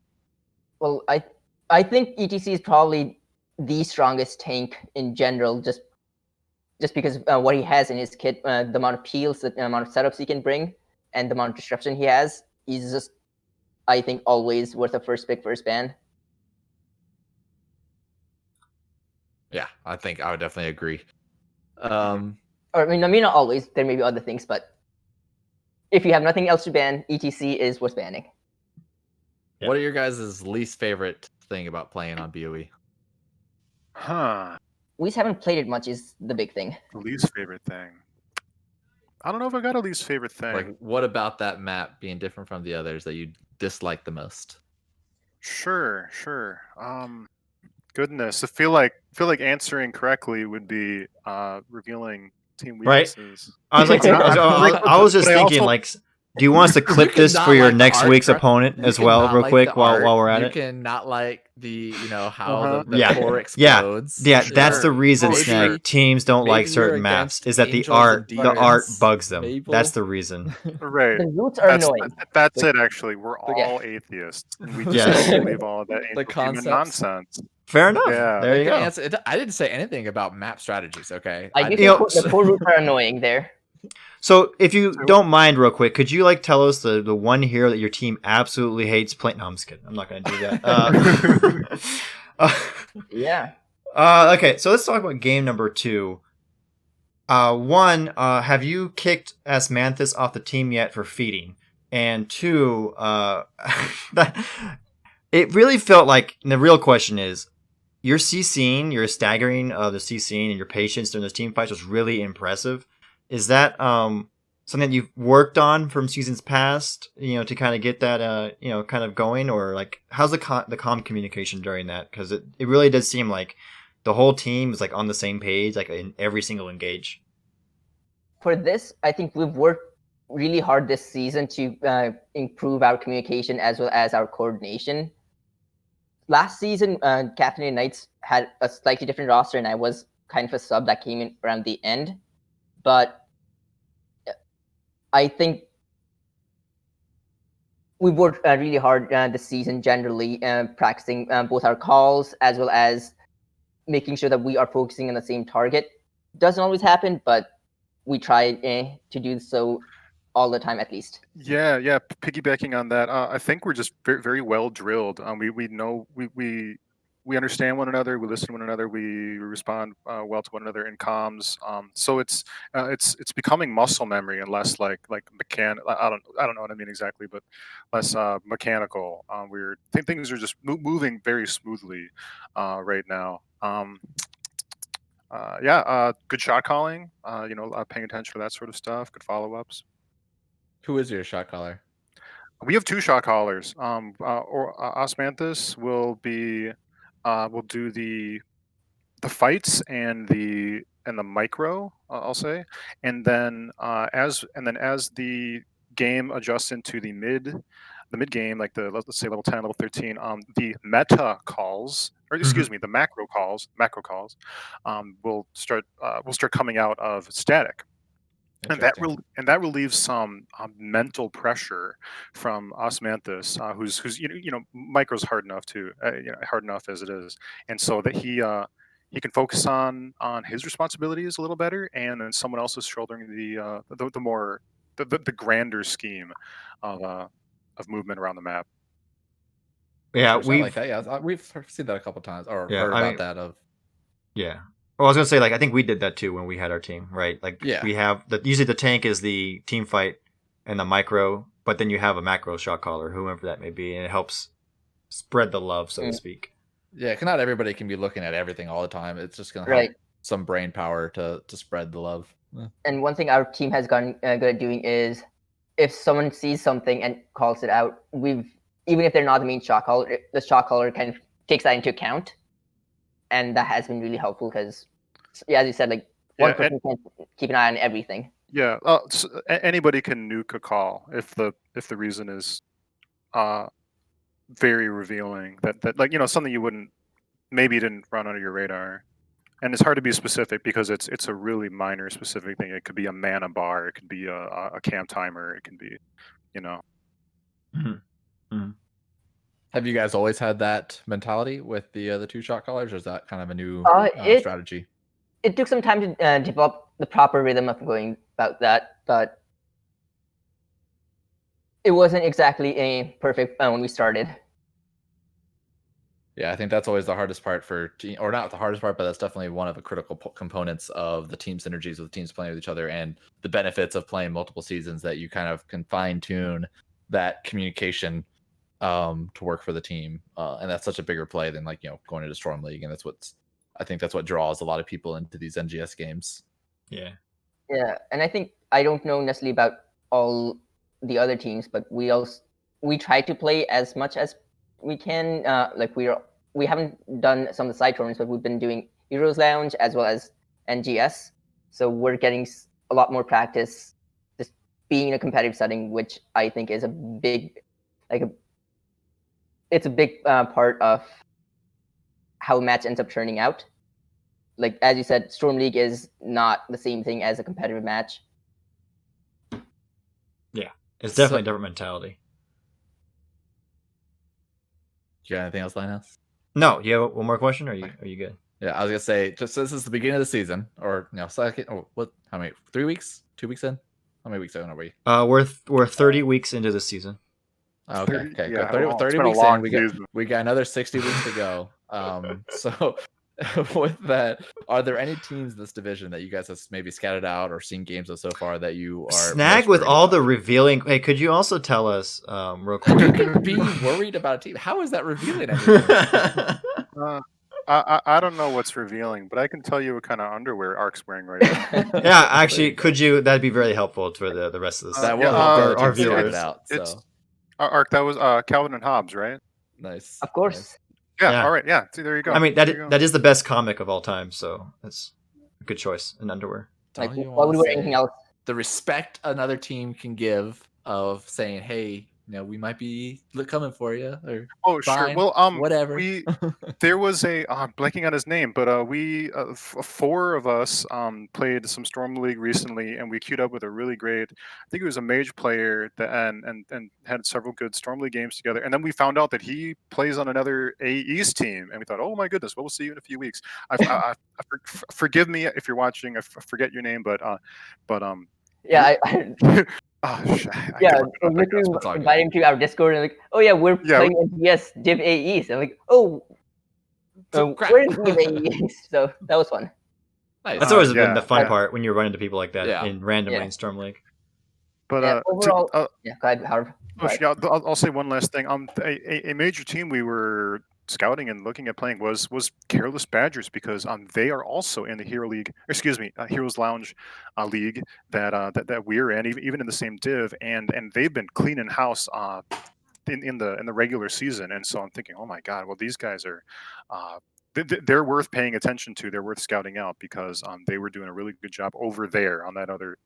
Speaker 4: Well, I think ETC is probably the strongest tank in general, just because what he has in his kit, the amount of peels, the amount of setups he can bring, and the amount of disruption he has, he's just, I think, always worth a first pick, first ban.
Speaker 2: Yeah, I think I would definitely agree.
Speaker 4: Or I mean, not always. There may be other things, but if you have nothing else to ban, ETC is worth banning.
Speaker 1: Yeah.
Speaker 2: What are your guys' least favorite thing about playing on BOE?
Speaker 3: Huh.
Speaker 4: We just haven't played it much is the big thing.
Speaker 3: The least favorite thing. I don't know if I got a least favorite thing.
Speaker 2: Like, what about that map being different from the others that you dislike the most?
Speaker 3: Sure. Goodness, I feel like answering correctly would be revealing team
Speaker 1: Right.
Speaker 3: weaknesses.
Speaker 1: I was like, I was just
Speaker 3: But I
Speaker 1: thinking,
Speaker 3: also-
Speaker 1: like, do you want us to clip this for your next week's opponent as well, real quick, while we're at
Speaker 2: you
Speaker 1: it?
Speaker 2: You can not like the how
Speaker 3: Uh-huh.
Speaker 2: the
Speaker 1: Yeah.
Speaker 2: core explodes.
Speaker 1: Yeah, that's the
Speaker 3: Sure.
Speaker 1: reason,
Speaker 3: Oh,
Speaker 1: Snag.
Speaker 3: sure.
Speaker 1: Teams don't like
Speaker 2: Maybe
Speaker 1: certain
Speaker 2: you're
Speaker 1: maps.
Speaker 2: against
Speaker 1: Is that the
Speaker 2: angels
Speaker 1: art
Speaker 2: and
Speaker 1: the art
Speaker 2: demons,
Speaker 1: bugs them.
Speaker 2: Mabel.
Speaker 1: That's the reason.
Speaker 3: Right.
Speaker 4: The roots are annoying.
Speaker 3: That's
Speaker 2: The-
Speaker 3: it. Actually, we're all atheists, and we just
Speaker 1: Yes.
Speaker 3: don't believe all of that
Speaker 2: The
Speaker 3: angel demon
Speaker 2: concepts.
Speaker 3: nonsense.
Speaker 1: Fair enough.
Speaker 3: Yeah.
Speaker 1: There you go.
Speaker 2: I didn't say anything about map strategies. Okay,
Speaker 4: I do
Speaker 1: You know-
Speaker 4: think the core roots are annoying there.
Speaker 1: So, if you
Speaker 3: So-
Speaker 1: don't mind, real quick, could you like tell us the one hero that your team absolutely hates playing? No, I'm just kidding. I'm not going to do that.
Speaker 4: Yeah.
Speaker 1: Okay, so let's talk about game number 2. One, have you kicked Asmanthus off the team yet for feeding? And 2, it really felt like, and the real question is, your CCing, your staggering of the CCing and your patience during those team fights was really impressive. Is that something that you've worked on from seasons past, to kind of get that, kind of going? Or like, how's the comm communication during that? Because it really does seem like the whole team is like on the same page, like in every single engage.
Speaker 4: For this, I think we've worked really hard this season to improve our communication as well as our coordination. Last season, Caffeinated Knights had a slightly different roster, and I was kind of a sub that came in around the end. But I think we worked really hard this season generally, practicing both our calls as well as making sure that we are focusing on the same target. Doesn't always happen, but we try to do so all the time at least.
Speaker 3: Yeah. Piggybacking on that, I think we're just very, very well drilled. We know we understand one another. We listen to one another. We respond well to one another in comms. So it's becoming muscle memory and less like I don't know what I mean exactly, but less mechanical. Things are just moving very smoothly right now. Good shot calling. Paying attention for that sort of stuff. Good follow ups.
Speaker 2: Who is your shot caller?
Speaker 3: We have 2 shot callers. Osmanthus will do the fights and the micro. I'll say, and then as the game adjusts into the mid game, like let's say level 10, level 13, the meta calls, or excuse me, the macro calls, will start coming out of static. And that relieves some mental pressure from Osmanthus, who's micro's hard enough hard enough as it is, and so that he can focus on his responsibilities a little better, and then someone else is shouldering the grander scheme of movement around the map.
Speaker 1: Yeah,
Speaker 2: we've seen that a couple times, or heard about that.
Speaker 1: Yeah. Well, I was gonna say, like, I think we did that too when we had our team, right? Like, we have usually the tank is the team fight and the micro, but then you have a macro shot caller, whoever that may be, and it helps spread the love, so to speak.
Speaker 2: Yeah, because not everybody can be looking at everything all the time. It's just gonna help some brain power to spread the love.
Speaker 4: And one thing our team has gotten good at doing is, if someone sees something and calls it out, even if they're not the main shot caller, the shot caller kind of takes that into account. And that has been really helpful because, as you said, like one person can keep an eye on everything.
Speaker 3: Yeah, so anybody can nuke a call if the reason is very revealing that like something you didn't run under your radar. And it's hard to be specific because it's a really minor specific thing. It could be a mana bar, it could be a cam timer, it can be, you know.
Speaker 2: Have you guys always had that mentality with the 2-shot callers, or is that kind of a new strategy?
Speaker 4: It took some time to develop the proper rhythm of going about that, but it wasn't exactly a perfect when we started.
Speaker 2: Yeah, I think that's always the hardest part for or not the hardest part, but that's definitely one of the critical components of the team synergies with teams playing with each other and the benefits of playing multiple seasons, that you kind of can fine tune that communication to work for the team. And that's such a bigger play than going into Storm League. And I think that's what draws a lot of people into these NGS games.
Speaker 1: Yeah.
Speaker 4: Yeah, and I think I don't know necessarily about all the other teams, but we try to play as much as we can. We haven't done some of the side tournaments, but we've been doing Heroes Lounge as well as NGS, so we're getting a lot more practice just being in a competitive setting, which I think is a big part of how a match ends up turning out. Like as you said, Storm League is not the same thing as a competitive match.
Speaker 1: Yeah, it's definitely a different mentality.
Speaker 2: You got anything else, Linehouse?
Speaker 1: No, you have one more question? Or are you good?
Speaker 2: Yeah, I was gonna say, just this is the beginning of the season, or second. Oh, what? How many? 3 weeks? 2 weeks in? How many weeks in are we?
Speaker 1: We're 30 weeks into the season.
Speaker 2: Oh, okay,
Speaker 3: 30,
Speaker 2: good.
Speaker 3: yeah,
Speaker 2: 30
Speaker 3: it's been a
Speaker 2: weeks
Speaker 3: long
Speaker 2: in. We got another 60 weeks to go. So with that, are there any teams in this division that you guys have maybe scouted out or seen games of so far that you are
Speaker 1: Snag with all the revealing? Hey, could you also tell us real quick?
Speaker 2: You can be worried about a team. How is that revealing anything?
Speaker 3: I don't know what's revealing, but I can tell you what kind of underwear Ark's wearing right now.
Speaker 1: Yeah, actually, could you? That'd be very helpful for the rest of this.
Speaker 2: That will help
Speaker 1: our viewers
Speaker 2: out. So.
Speaker 3: Ark, that was Calvin and Hobbes, right?
Speaker 2: Nice.
Speaker 4: Of course.
Speaker 2: Nice.
Speaker 3: Yeah. All right. Yeah. See, there you go.
Speaker 1: I mean, that is the best comic of all time, so that's a good choice in underwear.
Speaker 4: Like, why would we wear anything else?
Speaker 2: The respect another team can give of saying, "Hey, we might be coming for you." Or
Speaker 3: sure. Well,
Speaker 2: whatever.
Speaker 3: There was I'm blanking on his name, but we 4 of us played some Storm League recently, and we queued up with a really great. I think it was a mage player that and had several good Storm League games together. And then we found out that he plays on another A East team, and we thought, oh my goodness, well, we'll see you in a few weeks. Forgive me if you're watching. I forget your name, but
Speaker 4: yeah.
Speaker 3: Yeah,
Speaker 4: invite him to our Discord and like, oh yeah, we're playing NGS Div A East. I'm like, oh, we're in Div A East, so that was fun.
Speaker 2: Nice.
Speaker 1: That's always been the fun part when you run into people like that randomly in Storm League.
Speaker 3: But
Speaker 4: overall, go ahead, Howard.
Speaker 3: I'll say one last thing. A major team we were scouting and looking at playing was Careless Badgers, because they are also in the Heroes Lounge league that we're in, even in the same div, and they've been cleaning house in the regular season. And so I'm thinking, oh my god, well, these guys are they're worth paying attention to. They're worth scouting out, because they were doing a really good job over there on that other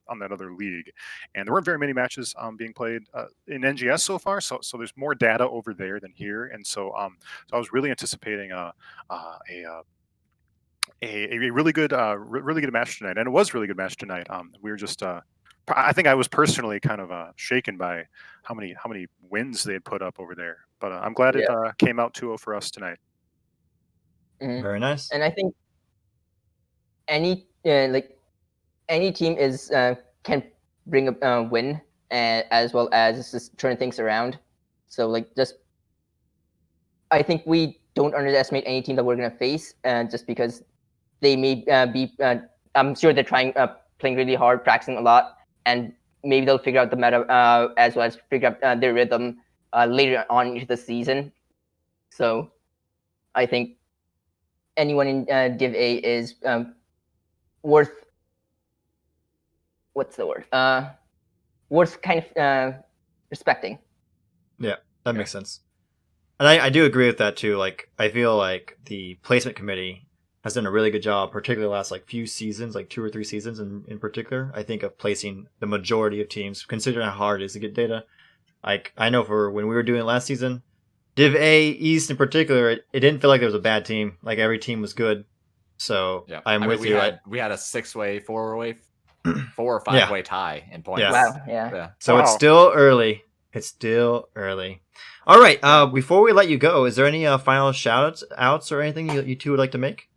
Speaker 3: league. And there weren't very many matches being played in NGS so far. So there's more data over there than here. And so I was really anticipating a really good match tonight, and it was a really good match tonight. We were just I think I was personally kind of shaken by how many wins they had put up over there. But I'm glad it came out 2-0 for us tonight.
Speaker 4: Mm-hmm.
Speaker 1: Very nice.
Speaker 4: And I think any team can bring a win, as well as just turn things around. So I think we don't underestimate any team that we're gonna face, just because they may be. I'm sure they're playing really hard, practicing a lot, and maybe they'll figure out the meta as well as figure out their rhythm later on into the season. So I think anyone in Div A is worth worth kind of respecting.
Speaker 1: Yeah, that makes sense. And I do agree with that too. Like, I feel like the placement committee has done a really good job, particularly the last few seasons, 2 or 3 seasons in particular, I think, of placing the majority of teams, considering how hard it is to get data. Like, I know for when we were doing it last season, Div A East in particular, it didn't feel like there was a bad team. Like, every team was good. So
Speaker 2: Yeah,
Speaker 1: I'm with
Speaker 2: we
Speaker 1: you.
Speaker 2: we had a 6-way, 4-way, 4 or 5-way tie in points.
Speaker 1: Yeah.
Speaker 4: Wow. Yeah.
Speaker 2: Yeah.
Speaker 1: So it's
Speaker 3: Wow.
Speaker 1: still early. It's still early. All right. Before we let you go, is there any final shout outs or anything you two would like to make?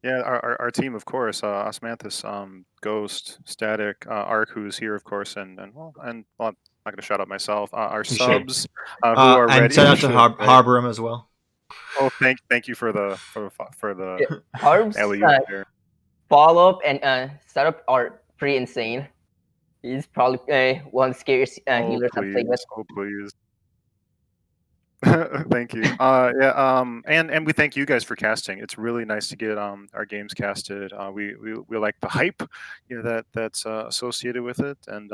Speaker 3: Yeah, our team, of course, Osmanthus, Ghost, Static, Ark, who's here, of course, and well, I'm not going to shout out myself. Our
Speaker 1: You should.
Speaker 3: subs who are
Speaker 1: And
Speaker 3: ready.
Speaker 1: shout out to
Speaker 3: should, right?
Speaker 1: Harborum as well.
Speaker 3: Oh, thank you for the
Speaker 4: Harb's
Speaker 3: alley-oop there.
Speaker 4: follow up and setup are pretty insane. He's probably one of the scariest
Speaker 3: Oh
Speaker 4: healers I've played with.
Speaker 3: please. Thank you. And we thank you guys for casting. It's really nice to get our games casted. We like the hype, that's associated with it, and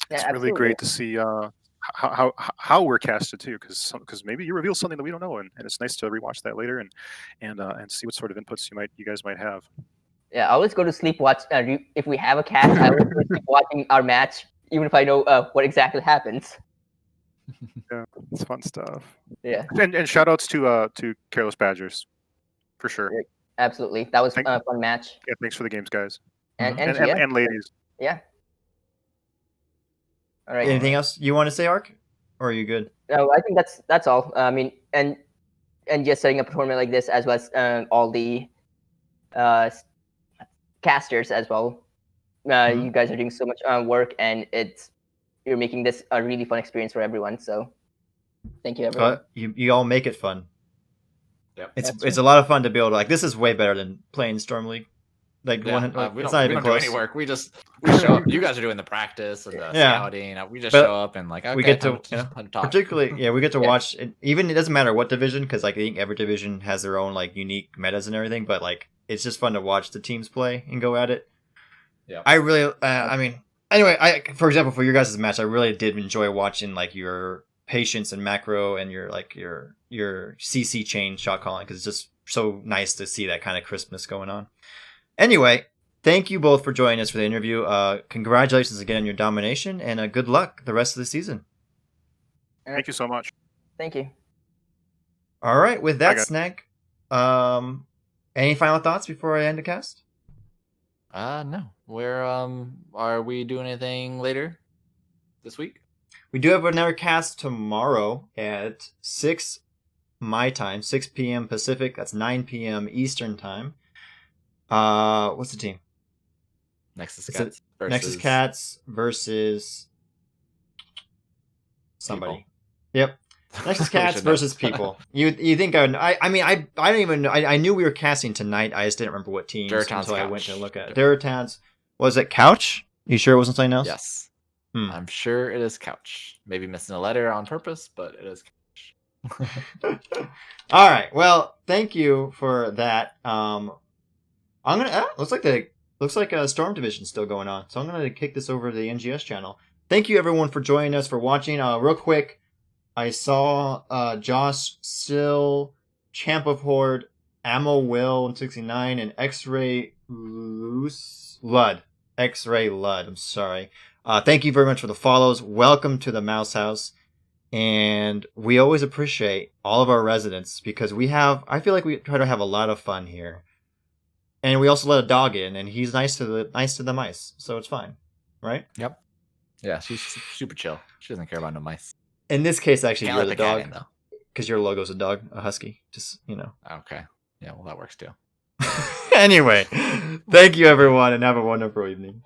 Speaker 3: it's really great to see how we're casted too, because maybe you reveal something that we don't know, and it's nice to rewatch that later and see what sort of inputs you guys might have.
Speaker 4: Yeah, I always go to sleep watch. If we have a cast, I always go to sleep watching our match, even if I know what exactly happens.
Speaker 3: Yeah, it's fun stuff.
Speaker 4: Yeah,
Speaker 3: and shout outs to Careless Badgers, for sure.
Speaker 4: yeah, absolutely. That was a fun match.
Speaker 3: Yeah, thanks for the games, guys.
Speaker 4: And
Speaker 1: Mhm.
Speaker 4: NGS,
Speaker 3: And ladies.
Speaker 4: yeah. All right.
Speaker 1: Anything else you want to say, Ark? Or are you good?
Speaker 4: No, I think that's all. I mean, and just setting up a tournament like this, as well as all the casters as well.
Speaker 1: Mhm.
Speaker 4: You guys are doing so much work, and you're making this a really fun experience for everyone. So, thank you, everyone.
Speaker 1: You all make it fun.
Speaker 2: Yep.
Speaker 1: It's a lot of fun to be able to this is way better than playing Storm League. Like
Speaker 2: Yeah, we
Speaker 1: it's
Speaker 2: don't,
Speaker 1: not
Speaker 2: we
Speaker 1: even
Speaker 2: don't do
Speaker 1: close.
Speaker 2: any work. We show up. You guys are doing the practice and the scouting. We just
Speaker 1: But
Speaker 2: show up and okay,
Speaker 1: we get to
Speaker 2: time to talk.
Speaker 1: particularly we get to watch it, even it doesn't matter what division, because I think every division has their own unique metas and everything, but it's just fun to watch the teams play and go at it.
Speaker 2: Yeah,
Speaker 1: I really I mean anyway, for example, for your guys' match, I really did enjoy watching your patience and macro and your CC chain shot calling, because it's just so nice to see that kind of crispness going on. Anyway, thank you both for joining us for the interview. Congratulations again on your domination, and good luck the rest of the season.
Speaker 3: Thank you so much.
Speaker 4: Thank you.
Speaker 1: All right, with that,
Speaker 3: guys.
Speaker 1: Snack, any final thoughts before I end the cast?
Speaker 2: No. Where are we doing anything later this week?
Speaker 1: We do have another cast tomorrow at 6 my time, 6 p.m. Pacific. That's 9 p.m. Eastern time. What's the team? Nexus Cats versus somebody.
Speaker 2: People.
Speaker 1: Yep. Nexus Cats versus people. You think I mean I don't even know. I knew we were casting tonight. I just didn't remember what teams until I went to look at it. Duratan's. Was it Couch? You sure it wasn't something else?
Speaker 2: Yes. I'm sure it is Couch. Maybe missing a letter on purpose, but it is Couch.
Speaker 1: All right. Well, thank you for that. I'm gonna. Looks like a Storm Division still going on. So I'm gonna kick this over to the NGS channel. Thank you everyone for joining us, for watching. Real quick, I saw Josh Sill, Champ of Horde, Ammo Will 169, and X-Ray Lud. X-Ray Lud. I'm sorry. Thank you very much for the follows. Welcome to the Mouse House. And we always appreciate all of our residents, because I feel like we try to have a lot of fun here. And we also let a dog in, and he's nice to the mice, so it's fine. Right?
Speaker 2: Yep. Yeah, she's super chill. She doesn't care about no mice.
Speaker 1: In this case, actually, you're the dog.
Speaker 2: Cat in, though.
Speaker 1: Because your logo's a dog, a husky. Just,
Speaker 2: Okay. Yeah, well, that works too.
Speaker 1: Anyway, thank you everyone, and have a wonderful evening.